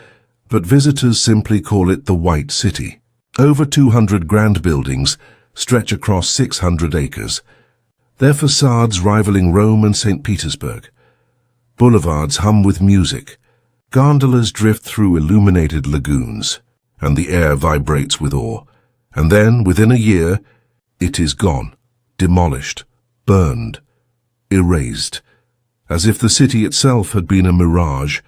but visitors simply call it the White City. Over 200 grand buildings stretch across 600 acres, their facades rivaling Rome and St. Petersburg. Boulevards hum with music, gondolas drift through illuminated lagoons, and the air vibrates with awe. And then, within a year, it is gone, demolished, burned, erased, as if the city itself had been a mirage.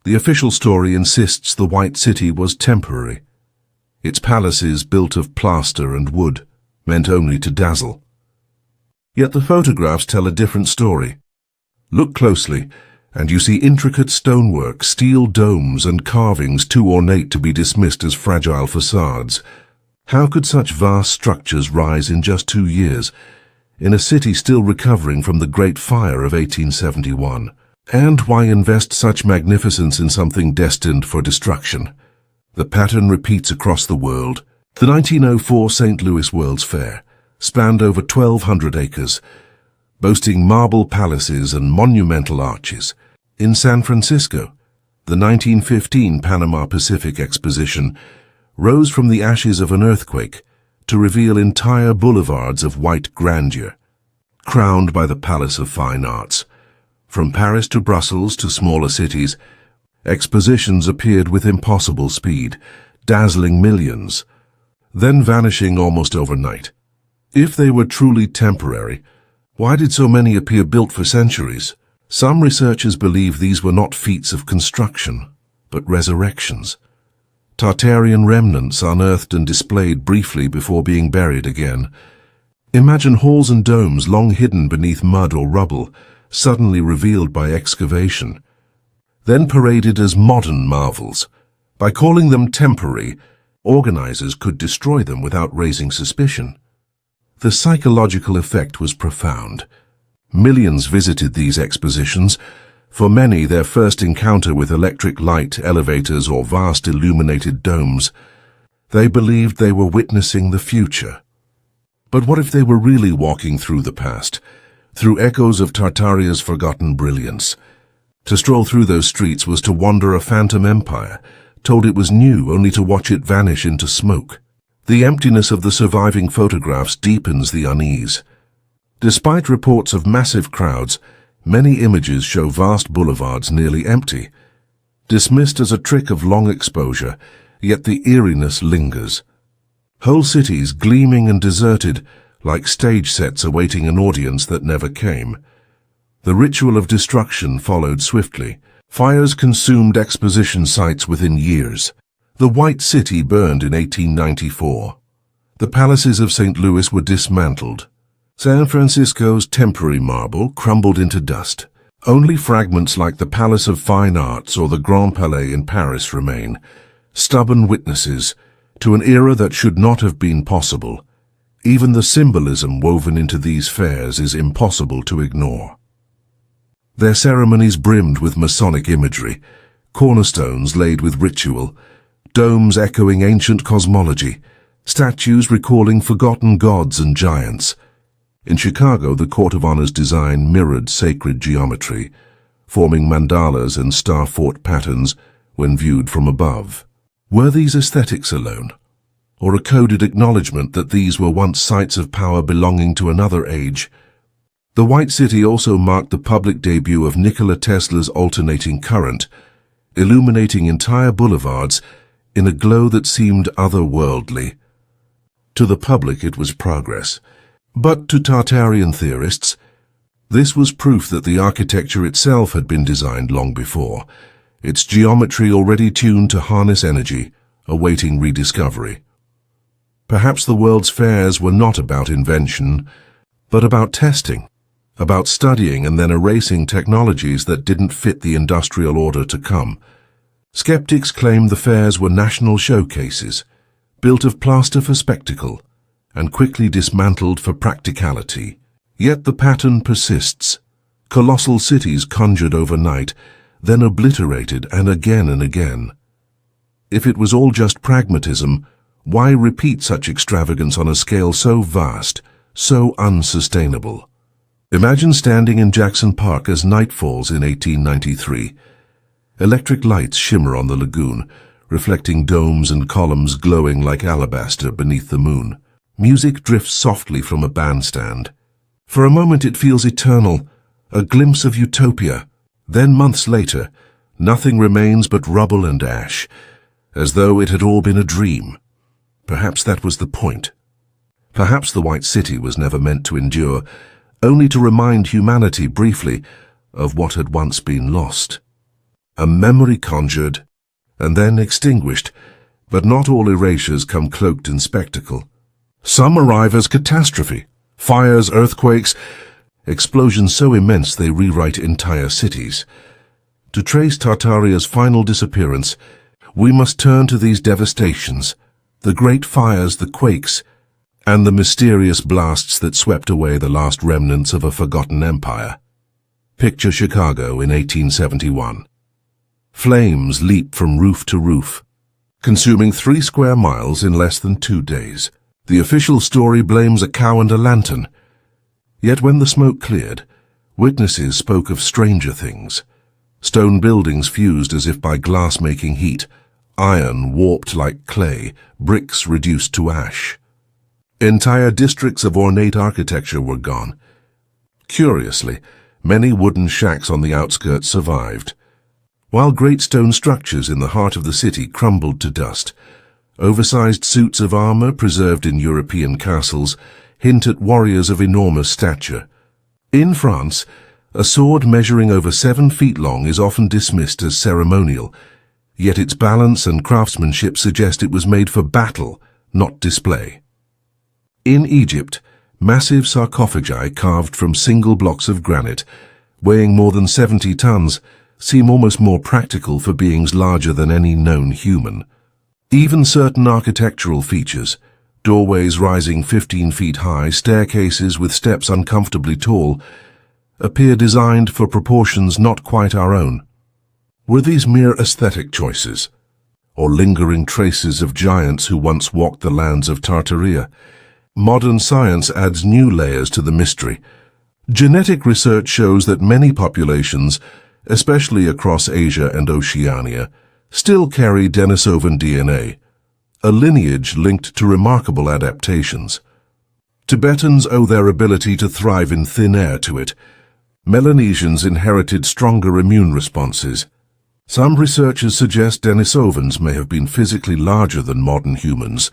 The official story insists the White City was temporary. Its palaces, built of plaster and wood, meant only to dazzle. Yet the photographs tell a different story. Look closely, and you see intricate stonework, steel domes, and carvings too ornate to be dismissed as fragile facades. How could such vast structures rise in just 2 years, in a city still recovering from the Great Fire of 1871? And why invest such magnificence in something destined for destruction? The pattern repeats across the world. The 1904 St. Louis World's Fair spanned over 1,200 acres, boasting marble palaces and monumental arches. In San Francisco, the 1915 Panama Pacific Exposition rose from the ashes of an earthquake to reveal entire boulevards of white grandeur, crowned by the Palace of Fine Arts. From Paris to Brussels to smaller cities, expositions appeared with impossible speed, dazzling millions, then vanishing almost overnight. If they were truly temporary, why did so many appear built for centuries? Some researchers believe these were not feats of construction, but resurrections. Tartarian remnants unearthed and displayed briefly before being buried again. Imagine halls and domes long hidden beneath mud or rubble, suddenly revealed by excavation, then paraded as modern marvels. By calling them temporary, Organizers could destroy them without raising suspicion. The psychological effect was profound. Millions visited these expositions. For many, their first encounter with electric light, elevators, or vast illuminated domes. They believed they were witnessing the future. But what if they were really walking through the past, through echoes of Tartaria's forgotten brilliance? To stroll through those streets was to wander a phantom empire, told it was new only to watch it vanish into smoke. The emptiness of the surviving photographs deepens the unease. Despite reports of massive crowds, many images show vast boulevards nearly empty. Dismissed as a trick of long exposure, yet the eeriness lingers. Whole cities gleaming and deserted, like stage sets awaiting an audience that never came. The ritual of destruction followed swiftly. Fires consumed exposition sites within years. The White City burned in 1894. The palaces of St. Louis were dismantled. San Francisco's temporary marble crumbled into dust. Only fragments like the Palace of Fine Arts or the Grand Palais in Paris remain, stubborn witnesses to an era that should not have been possible. Even the symbolism woven into these fairs is impossible to ignore. Their ceremonies brimmed with Masonic imagery, cornerstones laid with ritual, domes echoing ancient cosmology, statues recalling forgotten gods and giants. In Chicago, the Court of Honor's design mirrored sacred geometry, forming mandalas and star-fort patterns when viewed from above. Were these aesthetics alone, or a coded acknowledgement that these were once sites of power belonging to another age? The White City also marked the public debut of Nikola Tesla's alternating current, illuminating entire boulevards in a glow that seemed otherworldly. To the public, it was progress. But to Tartarian theorists, this was proof that the architecture itself had been designed long before, its geometry already tuned to harness energy, awaiting rediscovery. Perhaps the world's fairs were not about invention, but about testing, about studying and then erasing technologies that didn't fit the industrial order to come. Skeptics claimed the fairs were national showcases, built of plaster for spectacle, and quickly dismantled for practicality. Yet the pattern persists. Colossal cities conjured overnight, then obliterated and again. If it was all just pragmatism, why repeat such extravagance on a scale so vast, so unsustainable? Imagine standing in Jackson Park as night falls in 1893. Electric lights shimmer on the lagoon, reflecting domes and columns glowing like alabaster beneath the moon. Music drifts softly from a bandstand. For a moment it feels eternal, a glimpse of utopia. Then months later, nothing remains but rubble and ash, as though it had all been a dream. Perhaps that was the point. Perhaps the White City was never meant to endure, only to remind humanity briefly of what had once been lost. A memory conjured, and then extinguished, but not all erasures come cloaked in spectacle. Some arrive as catastrophe, fires, earthquakes, explosions so immense they rewrite entire cities. To trace Tartaria's final disappearance, we must turn to these devastations, the great fires, the quakes, and the mysterious blasts that swept away the last remnants of a forgotten empire. Picture Chicago in 1871. Flames leap from roof to roof, consuming 3 square miles in less than 2 days. The official story blames a cow and a lantern. Yet when the smoke cleared, witnesses spoke of stranger things. Stone buildings fused as if by glass-making heat, iron warped like clay, bricks reduced to ash. Entire districts of ornate architecture were gone. Curiously, many wooden shacks on the outskirts survived, while great stone structures in the heart of the city crumbled to dust. Oversized suits of armor preserved in European castles hint at warriors of enormous stature. In France, a sword measuring over 7 feet long is often dismissed as ceremonial, yet its balance and craftsmanship suggest it was made for battle, not display. In Egypt, massive sarcophagi carved from single blocks of granite, weighing more than 70 tons, seem almost more practical for beings larger than any known human. Even certain architectural features, doorways rising 15 feet high, staircases with steps uncomfortably tall, appear designed for proportions not quite our own. Were these mere aesthetic choices, or lingering traces of giants who once walked the lands of Tartaria? Modern science adds new layers to the mystery. Genetic research shows that many populations, especially across Asia and Oceania, still carry Denisovan DNA, a lineage linked to remarkable adaptations. Tibetans owe their ability to thrive in thin air to it. Melanesians inherited stronger immune responses. Some researchers suggest Denisovans may have been physically larger than modern humans,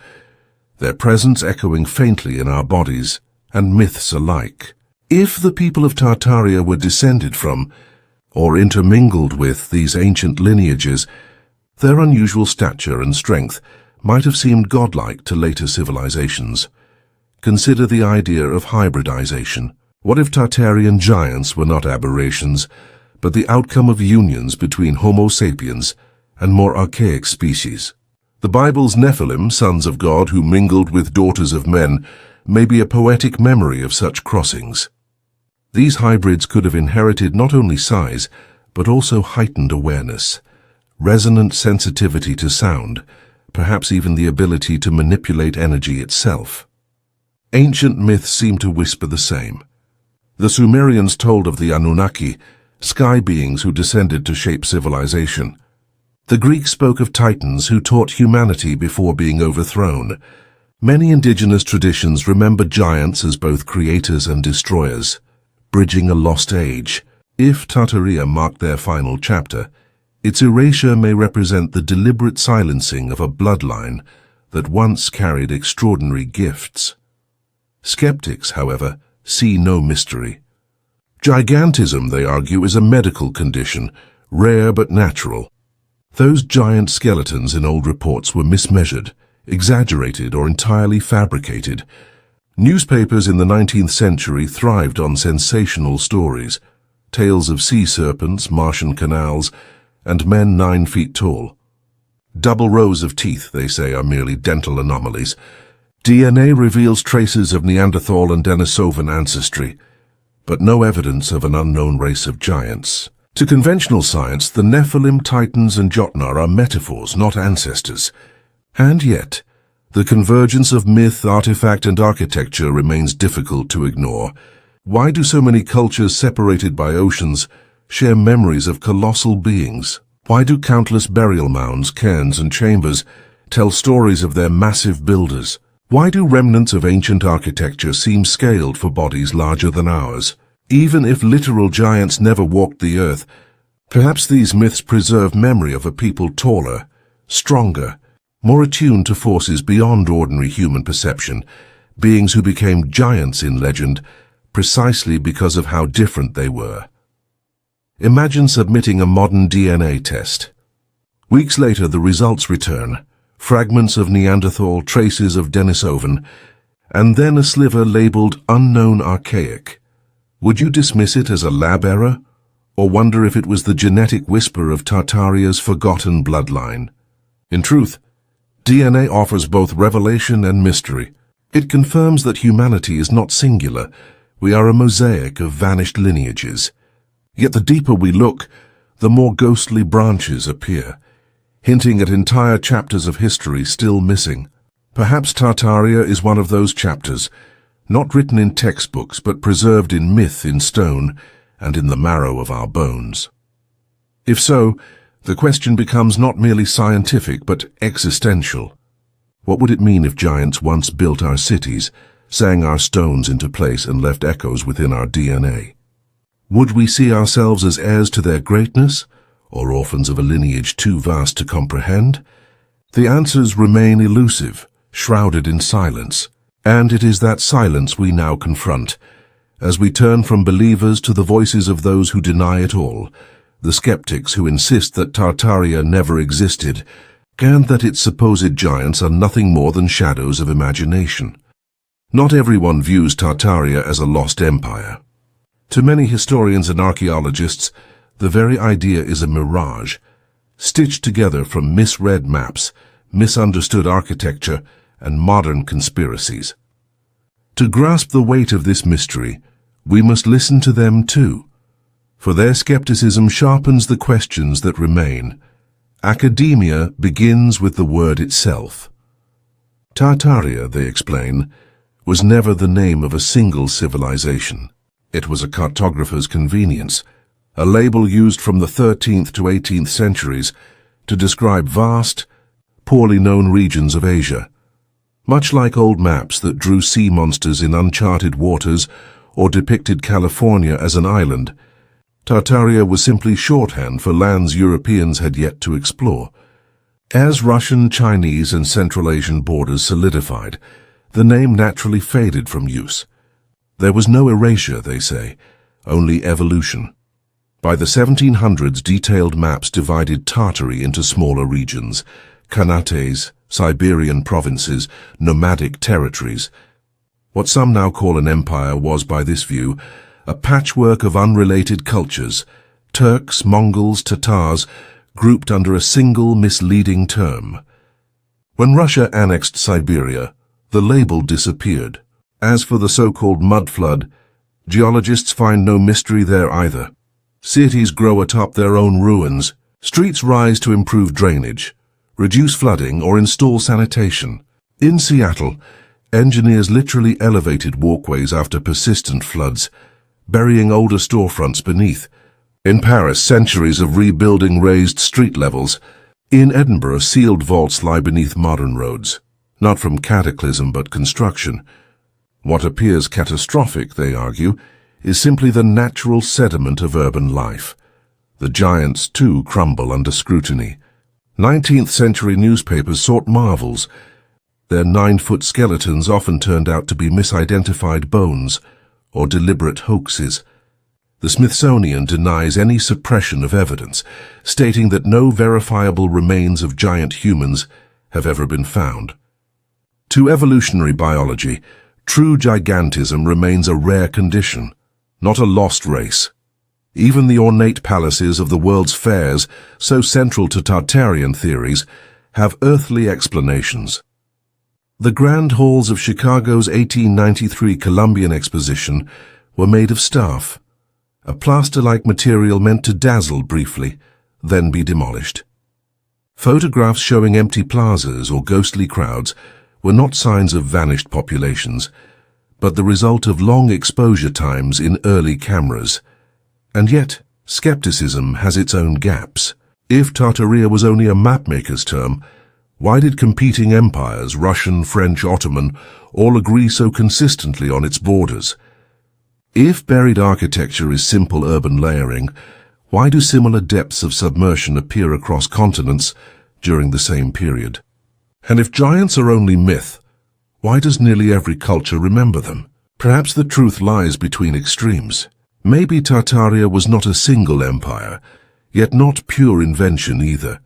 their presence echoing faintly in our bodies and myths alike. If the people of Tartaria were descended from, or intermingled with, these ancient lineages, their unusual stature and strength might have seemed godlike to later civilizations. Consider the idea of hybridization. What if Tartarian giants were not aberrations, but the outcome of unions between Homo sapiens and more archaic species? The Bible's Nephilim, sons of God who mingled with daughters of men, may be a poetic memory of such crossings. These hybrids could have inherited not only size, but also heightened awareness, resonant sensitivity to sound, perhaps even the ability to manipulate energy itself. Ancient myths seem to whisper the same. The Sumerians told of the Anunnaki, sky beings who descended to shape civilization. The Greeks spoke of titans who taught humanity before being overthrown. Many indigenous traditions remember giants as both creators and destroyers, bridging a lost age. If Tartaria marked their final chapter, its erasure may represent the deliberate silencing of a bloodline that once carried extraordinary gifts. Skeptics, however, see no mystery. Gigantism, they argue, is a medical condition, rare but natural. Those giant skeletons in old reports were mismeasured, exaggerated, or entirely fabricated. Newspapers in the 19th century thrived on sensational stories, tales of sea serpents, Martian canals, and men 9 feet tall. Double rows of teeth, they say, are merely dental anomalies. DNA reveals traces of Neanderthal and Denisovan ancestry, but no evidence of an unknown race of giants. To conventional science, the Nephilim, Titans, and Jotnar are metaphors, not ancestors. And yet, the convergence of myth, artifact, and architecture remains difficult to ignore. Why do so many cultures separated by oceans share memories of colossal beings? Why do countless burial mounds, cairns, and chambers tell stories of their massive builders? Why do remnants of ancient architecture seem scaled for bodies larger than ours? Even if literal giants never walked the earth, perhaps these myths preserve memory of a people taller, stronger, more attuned to forces beyond ordinary human perception, beings who became giants in legend precisely because of how different they were. Imagine submitting a modern DNA test. Weeks later, the results return. Fragments of Neanderthal, traces of Denisovan, and then a sliver labeled unknown archaic. Would you dismiss it as a lab error, or wonder if it was the genetic whisper of Tartaria's forgotten bloodline? In truth, DNA offers both revelation and mystery. It confirms that humanity is not singular. We are a mosaic of vanished lineages. Yet the deeper we look, the more ghostly branches appear, hinting at entire chapters of history still missing. Perhaps Tartaria is one of those chapters, not written in textbooks but preserved in myth, in stone, and in the marrow of our bones. If so, the question becomes not merely scientific but existential. What would it mean if giants once built our cities, sang our stones into place, and left echoes within our DNA? Would we see ourselves as heirs to their greatness, or orphans of a lineage too vast to comprehend? The answers remain elusive, shrouded in silence, and it is that silence we now confront, as we turn from believers to the voices of those who deny it all, the skeptics who insist that Tartaria never existed, and that its supposed giants are nothing more than shadows of imagination. Not everyone views Tartaria as a lost empire. To many historians and archaeologists, the very idea is a mirage, stitched together from misread maps, misunderstood architecture, and modern conspiracies. To grasp the weight of this mystery, we must listen to them too, for their skepticism sharpens the questions that remain. Academia begins with the word itself. Tartaria, they explain, was never the name of a single civilization. It was a cartographer's convenience, a label used from the 13th to 18th centuries to describe vast, poorly known regions of Asia. Much like old maps that drew sea monsters in uncharted waters or depicted California as an island, Tartaria was simply shorthand for lands Europeans had yet to explore. As Russian, Chinese, and Central Asian borders solidified, the name naturally faded from use. There was no erasure, they say, only evolution. By the 1700s, detailed maps divided Tartary into smaller regions, khanates, Siberian provinces, nomadic territories. What some now call an empire was, by this view, a patchwork of unrelated cultures, Turks, Mongols, Tatars, grouped under a single misleading term. When Russia annexed Siberia, the label disappeared. As for the so-called mud flood, geologists find no mystery there either. Cities grow atop their own ruins, streets rise to improve drainage, reduce flooding, or install sanitation. In Seattle, engineers literally elevated walkways after persistent floods, burying older storefronts beneath. In Paris, centuries of rebuilding raised street levels. In Edinburgh, sealed vaults lie beneath modern roads, not from cataclysm but construction. What appears catastrophic, they argue, is simply the natural sediment of urban life. The giants, too, crumble under scrutiny. 19th century newspapers sought marvels. Their 9-foot skeletons often turned out to be misidentified bones or deliberate hoaxes. The Smithsonian denies any suppression of evidence, stating that no verifiable remains of giant humans have ever been found. To evolutionary biology, true gigantism remains a rare condition, not a lost race. Even the ornate palaces of the world's fairs, so central to Tartarian theories, have earthly explanations. The grand halls of Chicago's 1893 Columbian Exposition were made of staff, a plaster-like material meant to dazzle briefly, then be demolished. Photographs showing empty plazas or ghostly crowds were not signs of vanished populations, but the result of long exposure times in early cameras. And yet, skepticism has its own gaps. If Tartaria was only a mapmaker's term, why did competing empires, Russian, French, Ottoman, all agree so consistently on its borders? If buried architecture is simple urban layering, why do similar depths of submersion appear across continents during the same period? And if giants are only myth, why does nearly every culture remember them? Perhaps the truth lies between extremes. Maybe Tartaria was not a single empire, yet not pure invention either.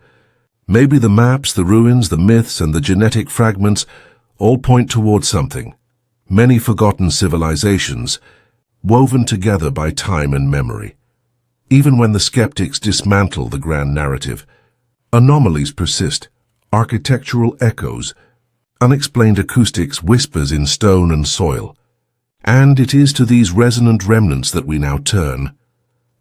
Maybe the maps, the ruins, the myths, and the genetic fragments all point toward something. Many forgotten civilizations, woven together by time and memory. Even when the skeptics dismantle the grand narrative, anomalies persist, architectural echoes, unexplained acoustics, whispers in stone and soil. And it is to these resonant remnants that we now turn.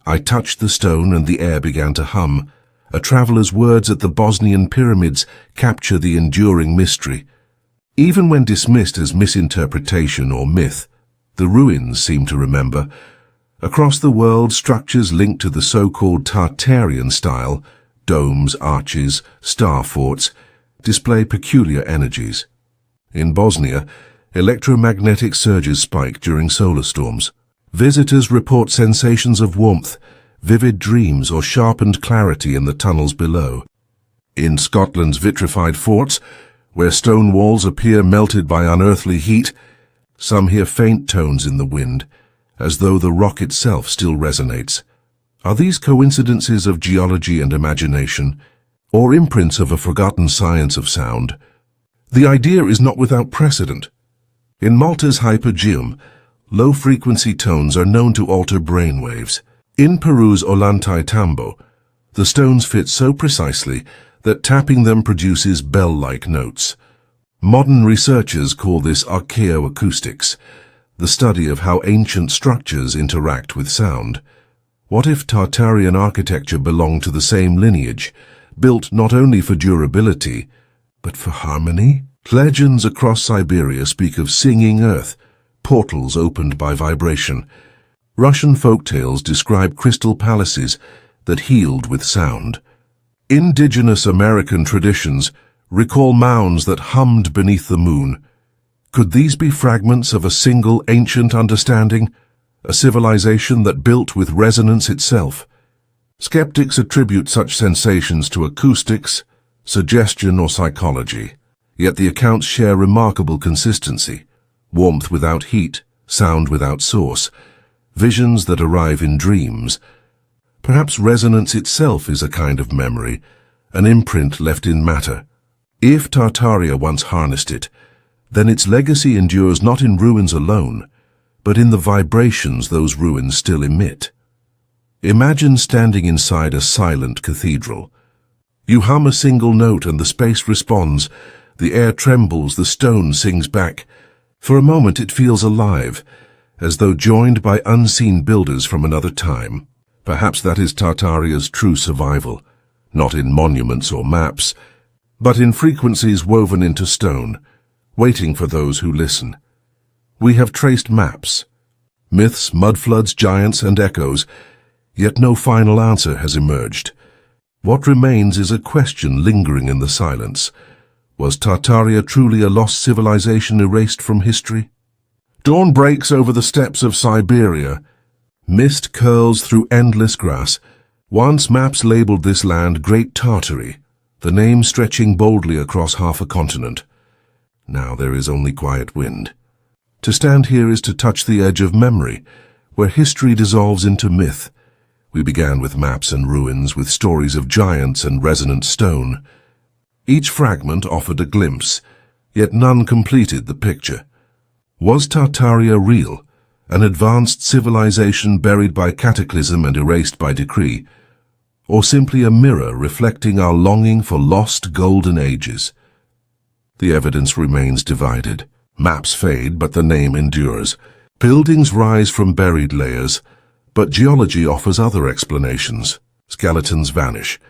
I touched the stone and the air began to hum. A traveler's words at the Bosnian pyramids capture the enduring mystery. Even when dismissed as misinterpretation or myth, the ruins seem to remember. Across the world, structures linked to the so-called Tartarian style, domes, arches, star forts, display peculiar energies. In Bosnia, electromagnetic surges spike during solar storms. Visitors report sensations of warmth, vivid dreams, or sharpened clarity in the tunnels below. In Scotland's vitrified forts, where stone walls appear melted by unearthly heat, some hear faint tones in the wind, as though the rock itself still resonates. Are these coincidences of geology and imagination, or imprints of a forgotten science of sound? The idea is not without precedent. In Malta's hypogeum, low-frequency tones are known to alter brainwaves. In Peru's Ollantaytambo, the stones fit so precisely that tapping them produces bell-like notes. Modern researchers call this archaeoacoustics, the study of how ancient structures interact with sound. What if Tartarian architecture belonged to the same lineage, built not only for durability, but for harmony? Legends across Siberia speak of singing earth, portals opened by vibration. Russian folktales describe crystal palaces that healed with sound. Indigenous American traditions recall mounds that hummed beneath the moon. Could these be fragments of a single ancient understanding, a civilization that built with resonance itself? Skeptics attribute such sensations to acoustics, suggestion, or psychology. Yet the accounts share remarkable consistency: warmth without heat, sound without source, visions that arrive in dreams. Perhaps resonance itself is a kind of memory, an imprint left in matter. If Tartaria once harnessed it, then its legacy endures not in ruins alone, but in the vibrations those ruins still emit. Imagine standing inside a silent cathedral. You hum a single note and the space responds. The air trembles, the stone sings back. For a moment it feels alive, as though joined by unseen builders from another time. Perhaps that is Tartaria's true survival, not in monuments or maps, but in frequencies woven into stone, waiting for those who listen. We have traced maps, myths, mudfloods, giants, and echoes, yet no final answer has emerged. What remains is a question lingering in the silence. Was Tartaria truly a lost civilization erased from history? Dawn breaks over the steppes of Siberia. Mist curls through endless grass. Once maps labeled this land Great Tartary, the name stretching boldly across half a continent. Now there is only quiet wind. To stand here is to touch the edge of memory, where history dissolves into myth. We began with maps and ruins, with stories of giants and resonant stone. Each fragment offered a glimpse, yet none completed the picture. Was Tartaria real, an advanced civilization buried by cataclysm and erased by decree, or simply a mirror reflecting our longing for lost golden ages? The evidence remains divided. Maps fade, but the name endures. Buildings rise from buried layers, but geology offers other explanations. Skeletons vanish,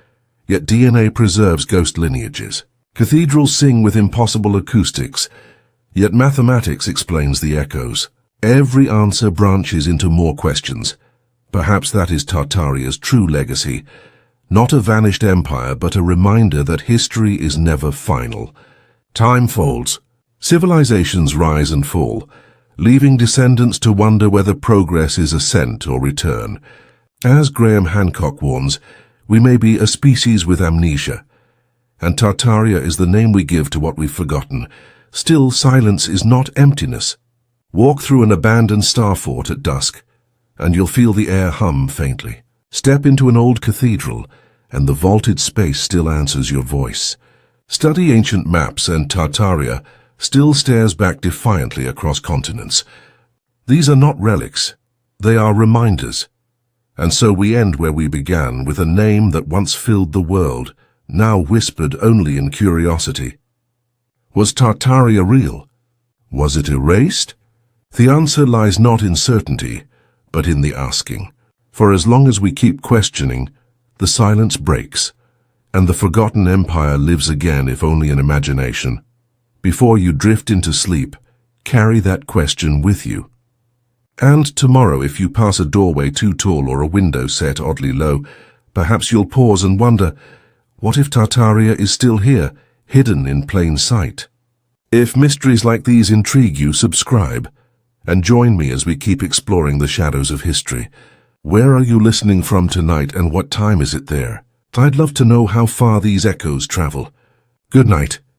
yet DNA preserves ghost lineages. Cathedrals sing with impossible acoustics, yet mathematics explains the echoes. Every answer branches into more questions. Perhaps that is Tartaria's true legacy, not a vanished empire, but a reminder that history is never final. Time folds. Civilizations rise and fall, leaving descendants to wonder whether progress is ascent or return. As Graham Hancock warns, we may be a species with amnesia, and Tartaria is the name we give to what we've forgotten. Still, silence is not emptiness. Walk through an abandoned star fort at dusk, and you'll feel the air hum faintly. Step into an old cathedral, and the vaulted space still answers your voice. Study ancient maps, and Tartaria still stares back defiantly across continents. These are not relics, they are reminders. And so we end where we began, with a name that once filled the world, now whispered only in curiosity. Was Tartaria real? Was it erased? The answer lies not in certainty, but in the asking. For as long as we keep questioning, the silence breaks, and the forgotten empire lives again, if only in imagination. Before you drift into sleep, carry that question with you. And tomorrow, if you pass a doorway too tall or a window set oddly low, perhaps you'll pause and wonder, what if Tartaria is still here, hidden in plain sight? If mysteries like these intrigue you, subscribe, and join me as we keep exploring the shadows of history. Where are you listening from tonight, and what time is it there? I'd love to know how far these echoes travel. Good night.